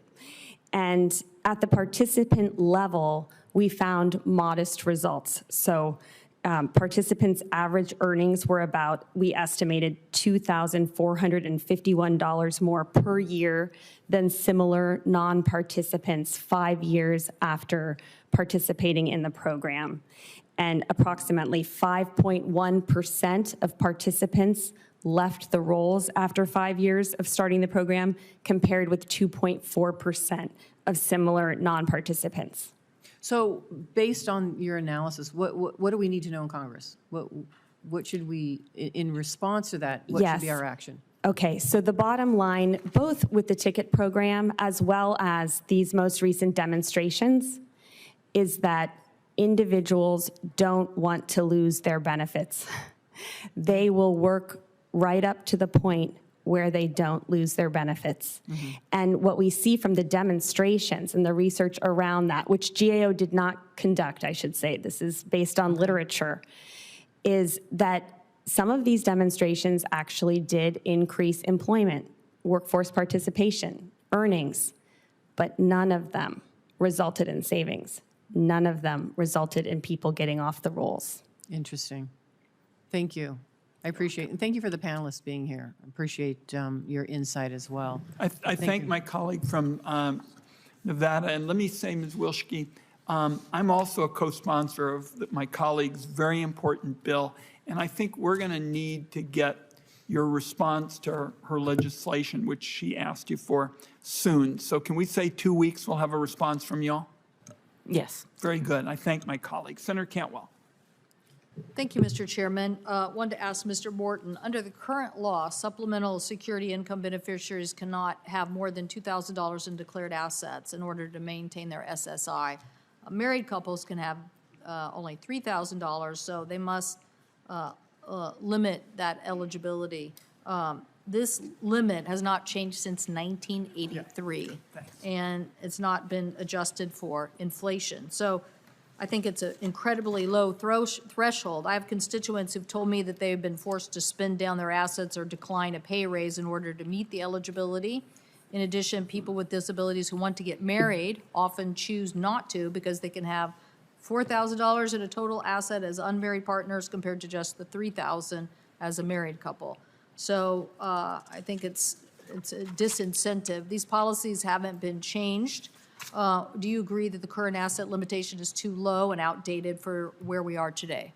And at the participant level, we found modest results. So participants' average earnings were about, we estimated, $2,451 more per year than similar non-participants 5 years after participating in the program. And approximately 5.1% of participants left the rolls after 5 years of starting the program, compared with 2.4% of similar non-participants. So based on your analysis, what do we need to know in Congress? What should we, in response to that, what should be Yes. our action? Okay, so the bottom line, both with the ticket program as well as these most recent demonstrations, is that individuals don't want to lose their benefits. They will work right up to the point where they don't lose their benefits. And what we see from the demonstrations and the research around that, which GAO did not conduct, I should say, this is based on literature, is that some of these demonstrations actually did increase employment, workforce participation, earnings, but none of them resulted in savings. None of them resulted in people getting off the rolls. Interesting. Thank you. I appreciate, and thank you for the panelists being here. I appreciate your insight as well. I thank you. my colleague from Nevada, and let me say, Ms. Wilschke, I'm also a co-sponsor of my colleague's very important bill, and I think we're going to need to get your response to her legislation, which she asked you for, soon. So can we say 2 weeks we'll have a response from y'all? Yes. Very good. I thank my colleague. Senator Cantwell. Thank you, Mr. Chairman. Wanted to ask Mr. Morton, under the current law, supplemental security income beneficiaries cannot have more than $2,000 in declared assets in order to maintain their SSI. Married couples can have only $3,000, so they must limit that eligibility. This limit has not changed since 1983, and it's not been adjusted for inflation. So I think it's an incredibly low threshold. I have constituents who've told me that they've been forced to spend down their assets or decline a pay raise in order to meet the eligibility. In addition, people with disabilities who want to get married often choose not to because they can have $4,000 in a total asset as unmarried partners compared to just the $3,000 as a married couple. So I think it's a disincentive. These policies haven't been changed. Do you agree that the current asset limitation is too low and outdated for where we are today?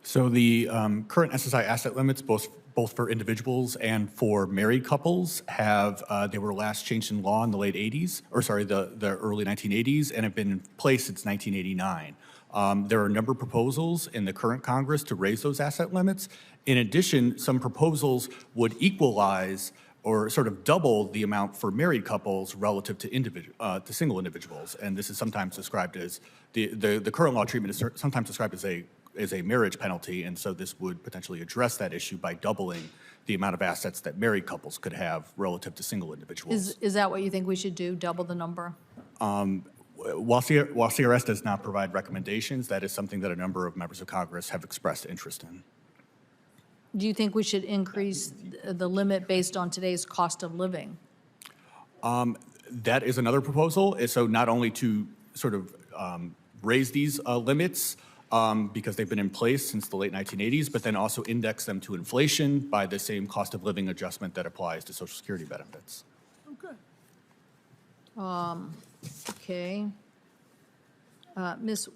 So the current SSI asset limits, both for individuals and for married couples, they were last changed in law in the late 80s, or sorry, the early 1980s, and have been in place since 1989. There are a number of proposals in the current Congress to raise those asset limits. In addition, some proposals would equalize or sort of double the amount for married couples relative to single individuals. And this is sometimes described as, the current law treatment is sometimes described as a marriage penalty, and so this would potentially address that issue by doubling the amount of assets that married couples could have relative to single individuals. Is that what you think we should do, double the number? While CRS does not provide recommendations, that is something that a number of members of Congress have expressed interest in. Do you think we should increase the limit based on today's cost of living? That is another proposal. So not only to sort of raise these limits because they've been in place since the late 1980s, but then also index them to inflation by the same cost of living adjustment that applies to Social Security benefits. Okay. Okay. Ms.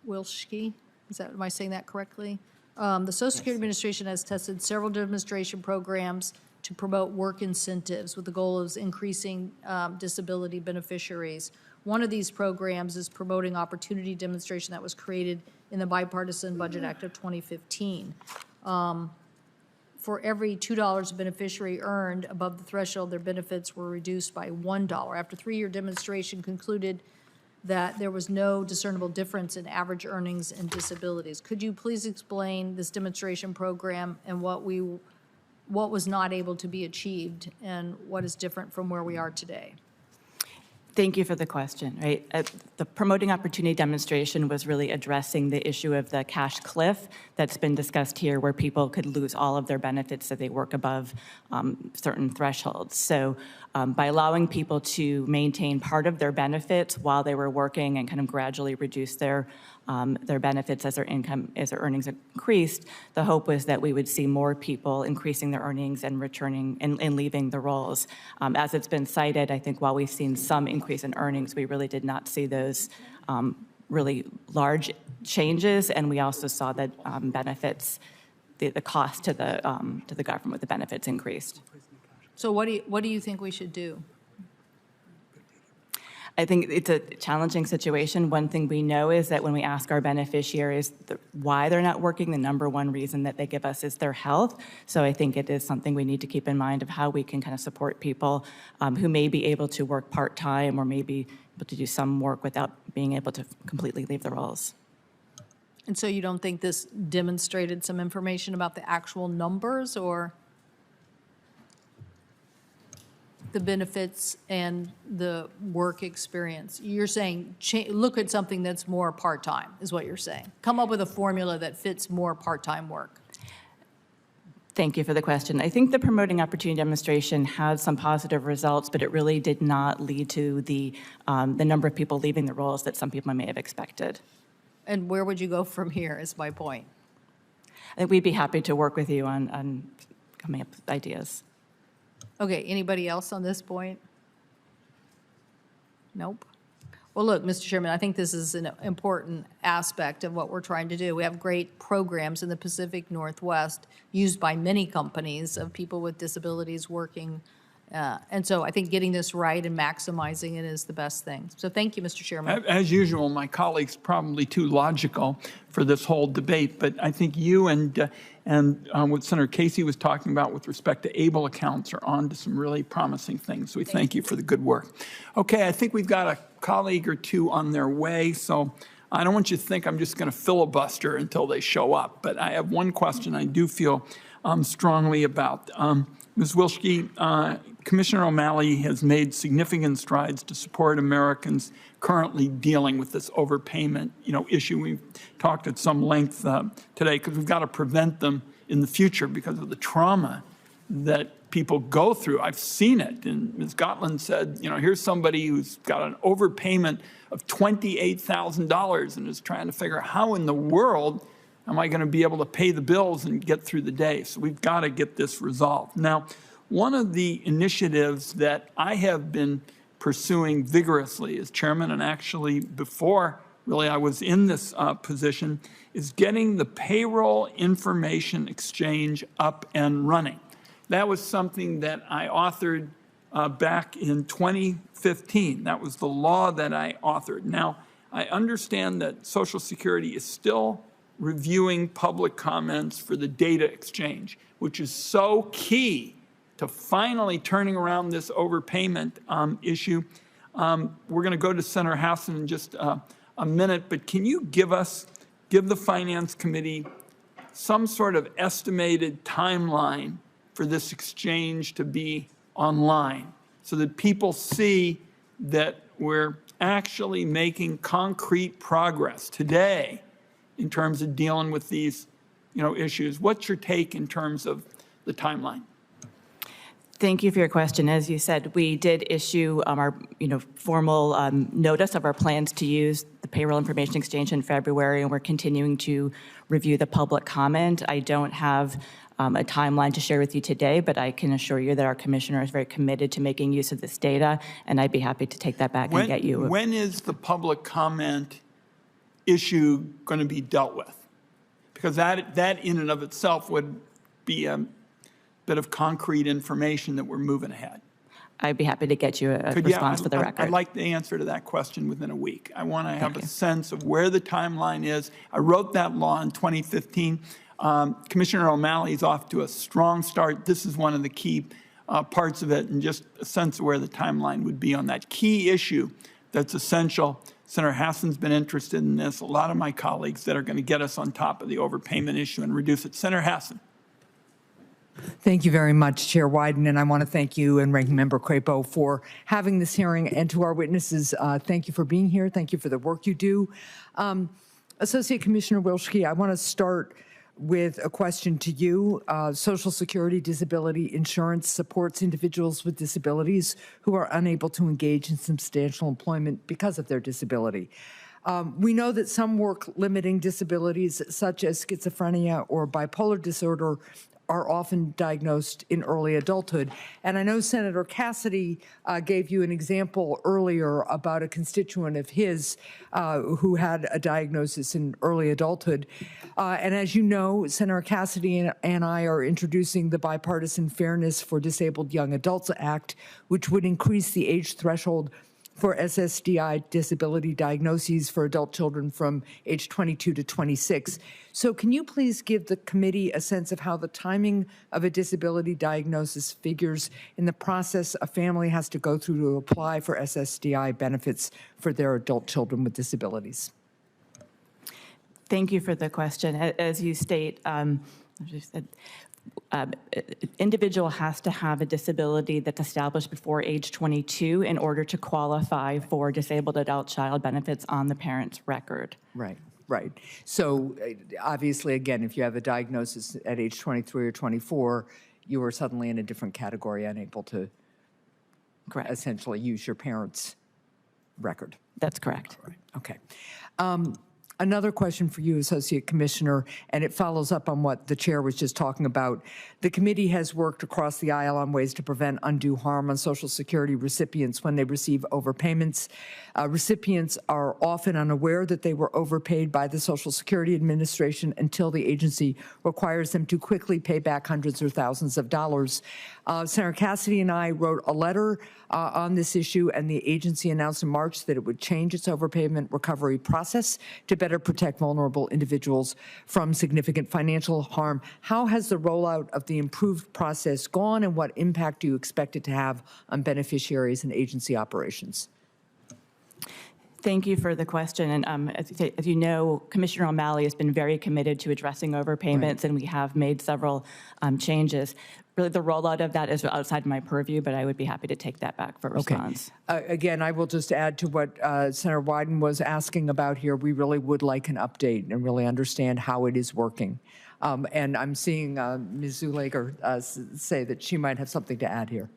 Wilschke, am I saying that correctly? The Social Security Administration has tested several demonstration programs to promote work incentives with the goal of increasing disability beneficiaries. One of these programs is promoting opportunity demonstration that was created in the Bipartisan Budget Act of 2015. For every $2 a beneficiary earned above the threshold, their benefits were reduced by $1. After 3-year demonstration concluded that there was no discernible difference in average earnings and disabilities. Could you please explain this demonstration program and what was not able to be achieved and what is different from where we are today? Thank you for the question. Right, the promoting opportunity demonstration was really addressing the issue of the cash cliff that's been discussed here, where people could lose all of their benefits if they work above certain thresholds. So by allowing people to maintain part of their benefits while they were working and kind of gradually reduce their benefits as their earnings increased, the hope was that we would see more people increasing their earnings and returning and leaving the rolls. As it's been cited, I think while we've seen some increase in earnings, we really did not see those really large changes, and we also saw that benefits, the cost to the government with the benefits increased. So what do you think we should do? I think it's a challenging situation. One thing we know is that when we ask our beneficiaries why they're not working, the number one reason that they give us is their health. So I think it is something we need to keep in mind of how we can kind of support people who may be able to work part-time or maybe able to do some work without being able to completely leave the roles. And so you don't think this demonstrated some information about the actual numbers or the benefits and the work experience? You're saying look at something that's more part-time, is what you're saying. Come up with a formula that fits more part-time work. Thank you for the question. I think the promoting opportunity demonstration had some positive results, but it really did not lead to the number of people leaving the roles that some people may have expected. And where would you go from here is my point. I think we'd be happy to work with you on coming up with ideas. Okay, anybody else on this point? Nope. Well, look, Mr. Chairman, I think this is an important aspect of what we're trying to do. We have great programs in the Pacific Northwest used by many companies of people with disabilities working. And so I think getting this right and maximizing it is the best thing. So thank you, Mr. Chairman. As usual, my colleague's probably too logical for this whole debate, but I think you and what Senator Casey was talking about with respect to ABLE accounts are on to some really promising things. So we thank you for the good work. Okay, I think we've got a colleague or two on their way, so I don't want you to think I'm just going to filibuster until they show up, but I have one question I do feel strongly about. Ms. Wilschke, Commissioner O'Malley has made significant strides to support Americans currently dealing with this overpayment, issue. We've talked at some length today because we've got to prevent them in the future because of the trauma that people go through. I've seen it. And Ms. Gotland said, here's somebody who's got an overpayment of $28,000 and is trying to figure out how in the world am I going to be able to pay the bills and get through the day? So we've got to get this resolved. Now, one of the initiatives that I have been pursuing vigorously as chairman, and actually before really I was in this position, is getting the payroll information exchange up and running. That was something that I authored back in 2015. That was the law that I authored. Now, I understand that Social Security is still reviewing public comments for the data exchange, which is so key to finally turning around this overpayment issue. We're going to go to Senator Hassan in just a minute, but can you give the Finance Committee some sort of estimated timeline for this exchange to be online so that people see that we're actually making concrete progress today in terms of dealing with these, issues? What's your take in terms of the timeline? Thank you for your question. As you said, we did issue our, formal notice of our plans to use the payroll information exchange in February, and we're continuing to review the public comment. I don't have a timeline to share with you today, but I can assure you that our commissioner is very committed to making use of this data, and I'd be happy to take that back and get you. When is the public comment issue going to be dealt with? Because that in and of itself would be a bit of concrete information that we're moving ahead. I'd be happy to get you a response for the record. I'd like the answer to that question within a week. I want to have a sense of where the timeline is. I wrote that law in 2015. Commissioner O'Malley's off to a strong start. This is one of the key parts of it, and just a sense of where the timeline would be on that key issue that's essential. Senator Hassan's been interested in this. A lot of my colleagues that are going to get us on top of the overpayment issue and reduce it. Senator Hassan. Thank you very much, Chair Wyden, and I want to thank you and Ranking Member Crapo for having this hearing, and to our witnesses, thank you for being here. Thank you for the work you do. Associate Commissioner Wilschke, I want to start with a question to you. Social Security disability insurance supports individuals with disabilities who are unable to engage in substantial employment because of their disability. We know that some work-limiting disabilities, such as schizophrenia or bipolar disorder, are often diagnosed in early adulthood. And I know Senator Cassidy gave you an example earlier about a constituent of his who had a diagnosis in early adulthood. And as you know, Senator Cassidy and I are introducing the Bipartisan Fairness for Disabled Young Adults Act, which would increase the age threshold for SSDI disability diagnoses for adult children from age 22 to 26. So can you please give the committee a sense of how the timing of a disability diagnosis figures in the process a family has to go through to apply for SSDI benefits for their adult children with disabilities? Thank you for the question. As you state, individual has to have a disability that's established before age 22 in order to qualify for disabled adult child benefits on the parent's record. Right, right. So obviously, again, if you have a diagnosis at age 23 or 24, you are suddenly in a different category, unable to essentially use your parent's record. That's correct. Right. Okay. Another question for you, Associate Commissioner, and it follows up on what the chair was just talking about. The committee has worked across the aisle on ways to prevent undue harm on Social Security recipients when they receive overpayments. Recipients are often unaware that they were overpaid by the Social Security Administration until the agency requires them to quickly pay back hundreds or thousands of dollars. Senator Cassidy and I wrote a letter on this issue, and the agency announced in March that it would change its overpayment recovery process to better protect vulnerable individuals from significant financial harm. How has the rollout of the improved process gone, and what impact do you expect it to have on beneficiaries and agency operations? Thank you for the question. And as you know, Commissioner O'Malley has been very committed to addressing overpayments, and we have made several changes. Really, the rollout of that is outside my purview, but I would be happy to take that back for response. Again, I will just add to what Senator Wyden was asking about here. We really would like an update and really understand how it is working. And I'm seeing Ms. Zulager say that she might have something to add here.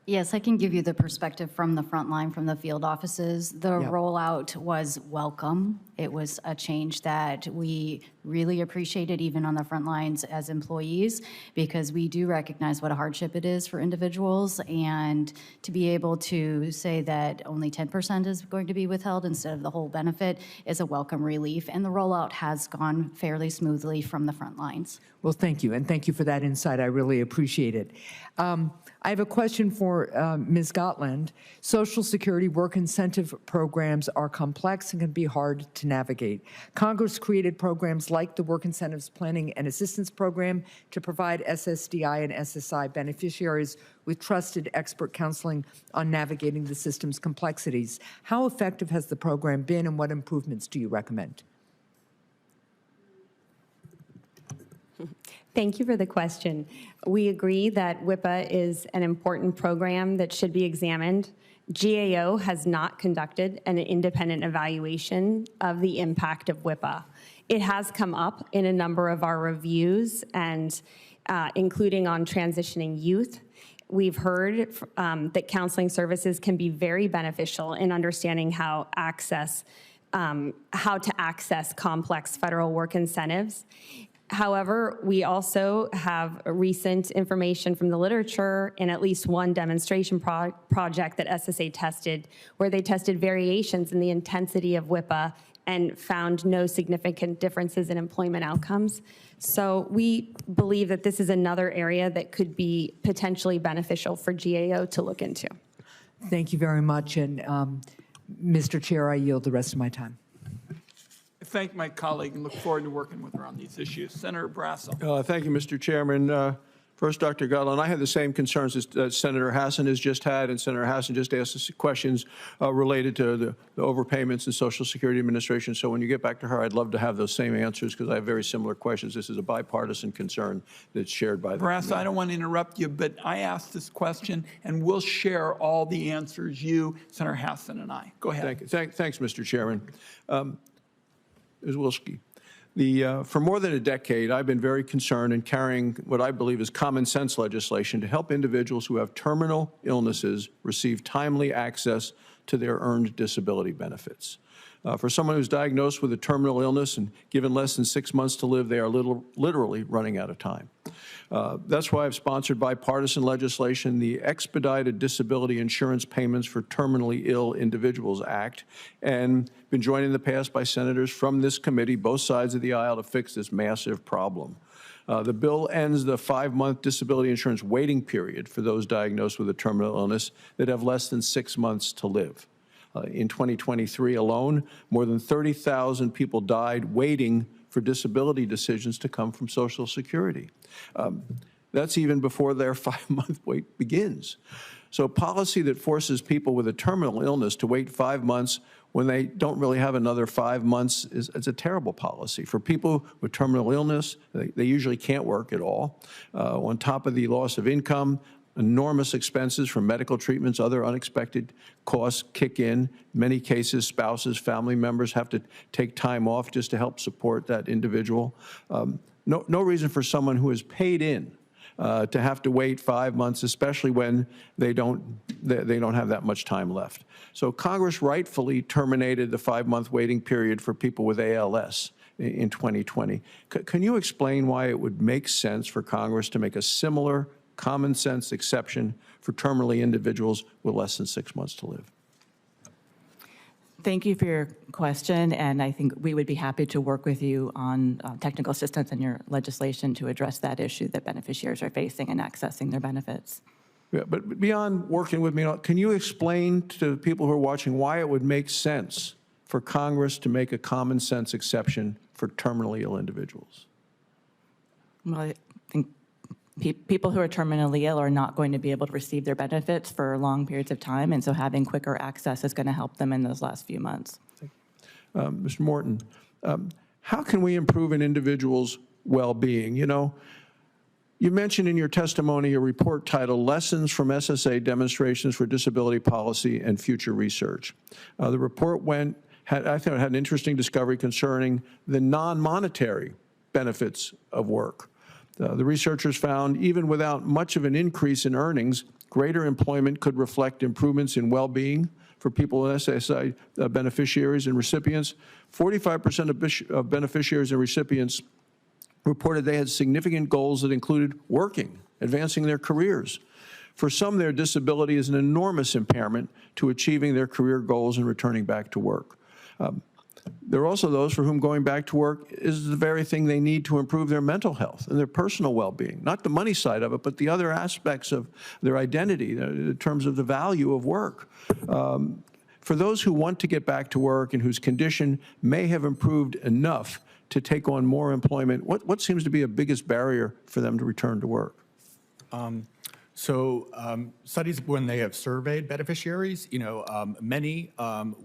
Yes, I can give you the perspective from the front line, from the field offices. The rollout was welcome. It was a change that we really appreciated, even on the front lines as employees, because we do recognize what a hardship it is for individuals. And to be able to say that only 10% is going to be withheld instead of the whole benefit is a welcome relief. And the rollout has gone fairly smoothly from the front lines. Well, thank you, and thank you for that insight. I really appreciate it. I have a question for Ms. Gotland. Social Security work incentive programs are complex and can be hard to navigate. Congress created programs like the Work Incentives Planning and Assistance Program to provide SSDI and SSI beneficiaries with trusted expert counseling on navigating the system's complexities. How effective has the program been, and what improvements do you recommend? Thank you for the question. We agree that WIPA is an important program that should be examined. GAO has not conducted an independent evaluation of the impact of WIPA. It has come up in a number of our reviews, and including on transitioning youth. We've heard that counseling services can be very beneficial in understanding how to access complex federal work incentives. However, we also have recent information from the literature in at least one demonstration project that SSA tested, where they tested variations in the intensity of WIPA and found no significant differences in employment outcomes. So we believe that this is another area that could be potentially beneficial for GAO to look into. Thank you very much. And Mr. Chair, I yield the rest of my time. I thank my colleague and look forward to working with her on these issues. Senator Brasso. Thank you, Mr. Chairman. First, Dr. Gutland, I had the same concerns as Senator Hassan has just had, and Senator Hassan just asked us questions related to the overpayments in Social Security Administration. So when you get back to her, I'd love to have those same answers, because I have very similar questions. This is a bipartisan concern that's shared by the Brasso, committee. I don't want to interrupt you, but I asked this question, and we'll share all the answers, you, Senator Hassan, and I. Go ahead. Thank you. Thanks, Mr. Chairman. Ms. Wilski. For more than a decade, I've been very concerned in carrying what I believe is common sense legislation to help individuals who have terminal illnesses receive timely access to their earned disability benefits. For someone who's diagnosed with a terminal illness and given less than 6 months to live, they are literally running out of time. That's why I've sponsored bipartisan legislation, the Expedited Disability Insurance Payments for Terminally Ill Individuals Act, and been joined in the past by senators from this committee, both sides of the aisle, to fix this massive problem. The bill ends the 5-month disability insurance waiting period for those diagnosed with a terminal illness that have less than 6 months to live. In 2023 alone, more than 30,000 people died waiting for disability decisions to come from Social Security. That's even before their 5-month wait begins. So policy that forces people with a terminal illness to wait 5 months when they don't really have another 5 months is a terrible policy. For people with terminal illness, they usually can't work at all. On top of the loss of income, enormous expenses from medical treatments, other unexpected costs kick in. In many cases, spouses, family members have to take time off just to help support that individual. No reason for someone who is paid in to have to wait 5 months, especially when they don't have that much time left. So Congress rightfully terminated the 5-month waiting period for people with ALS in 2020. Can you explain why it would make sense for Congress to make a similar common sense exception for terminally individuals with less than 6 months to live? Thank you for your question, and I think we would be happy to work with you on technical assistance in your legislation to address that issue that beneficiaries are facing in accessing their benefits. Yeah, but beyond working with me, can you explain to people who are watching why it would make sense for Congress to make a common sense exception for terminally ill individuals? Well, I think people who are terminally ill are not going to be able to receive their benefits for long periods of time, and so having quicker access is going to help them in those last few months. Mr. Morton, how can we improve an individual's well-being? You know, you mentioned in your testimony a report titled Lessons from SSA Demonstrations for Disability Policy and Future Research. The report I think it had an interesting discovery concerning the non-monetary benefits of work. The researchers found even without much of an increase in earnings, greater employment could reflect improvements in well-being for people with SSI beneficiaries and recipients. 45% of beneficiaries and recipients reported they had significant goals that included working, advancing their careers. For some, their disability is an enormous impairment to achieving their career goals and returning back to work. There are also those for whom going back to work is the very thing they need to improve their mental health and their personal well-being, not the money side of it, but the other aspects of their identity in terms of the value of work. For those who want to get back to work and whose condition may have improved enough to take on more employment, what seems to be a biggest barrier for them to return to work? Studies, when they have surveyed beneficiaries, many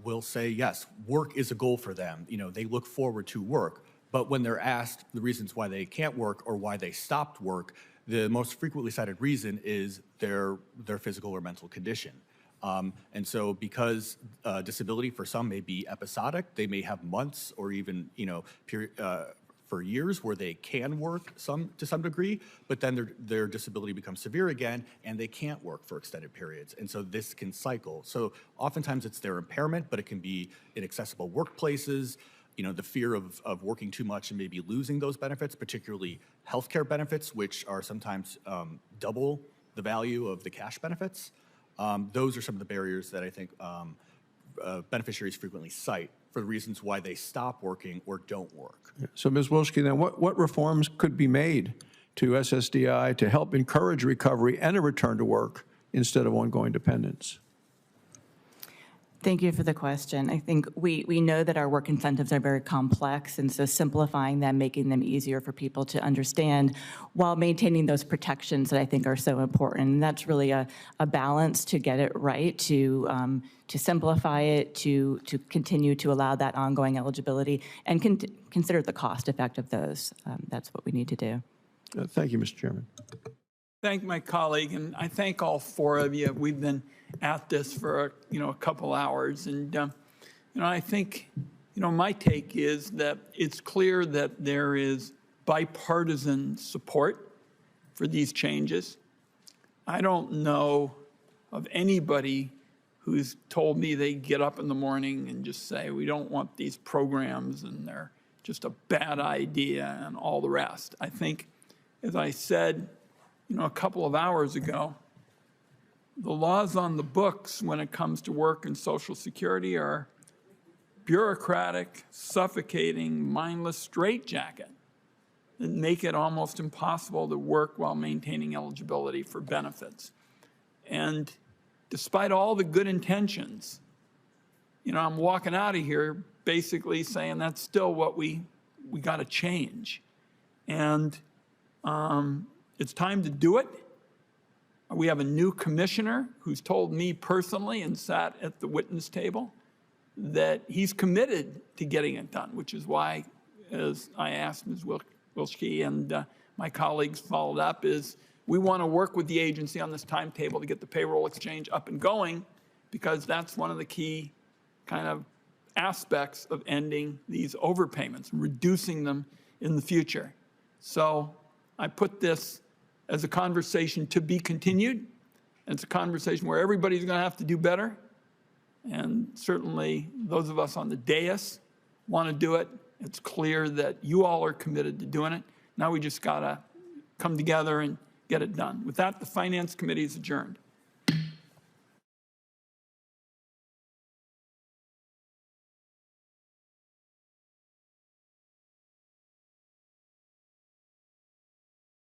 will say, yes, work is a goal for them. They look forward to work. But when they're asked the reasons why they can't work or why they stopped work, the most frequently cited reason is their physical or mental condition. And so because disability for some may be episodic, they may have months or even, for years where they can work to some degree, but then their disability becomes severe again and they can't work for extended periods. And so this can cycle. So oftentimes it's their impairment, but it can be inaccessible workplaces, the fear of working too much and maybe losing those benefits, particularly healthcare benefits, which are sometimes double the value of the cash benefits. Those are some of the barriers that I think beneficiaries frequently cite for the reasons why they stop working or don't work. So, Ms. Wilschke, then what reforms could be made to SSDI to help encourage recovery and a return to work instead of ongoing dependence? Thank you for the question. I think we know that our work incentives are very complex, and so simplifying them, making them easier for people to understand while maintaining those protections that I think are so important. And that's really a balance to get it right, to simplify it, to continue to allow that ongoing eligibility, and consider the cost effect of those. That's what we need to do. Thank you, Mr. Chairman. Thank my colleague, and I thank all four of you. We've been at this for a couple hours, and I think my take is that it's clear that there is bipartisan support for these changes. I don't know of anybody who's told me they get up in the morning and just say, we don't want these programs and they're just a bad idea and all the rest. I think, as I said, a couple of hours ago, the laws on the books when it comes to work and Social Security are bureaucratic, suffocating, mindless straitjacket that make it almost impossible to work while maintaining eligibility for benefits. And despite all the good intentions, I'm walking out of here basically saying that's still what we got to change. And it's time to do it. We have a new commissioner who's told me personally and sat at the witness table that he's committed to getting it done, which is why, as I asked Ms. Wilschke and my colleagues followed up, is we want to work with the agency on this timetable to get the payroll exchange up and going, because that's one of the key kind of aspects of ending these overpayments, reducing them in the future. So I put this as a conversation to be continued. It's a conversation where everybody's going to have to do better. And certainly those of us on the dais want to do it. It's clear that you all are committed to doing it. Now we just got to come together and get it done. With that, the Finance Committee is adjourned.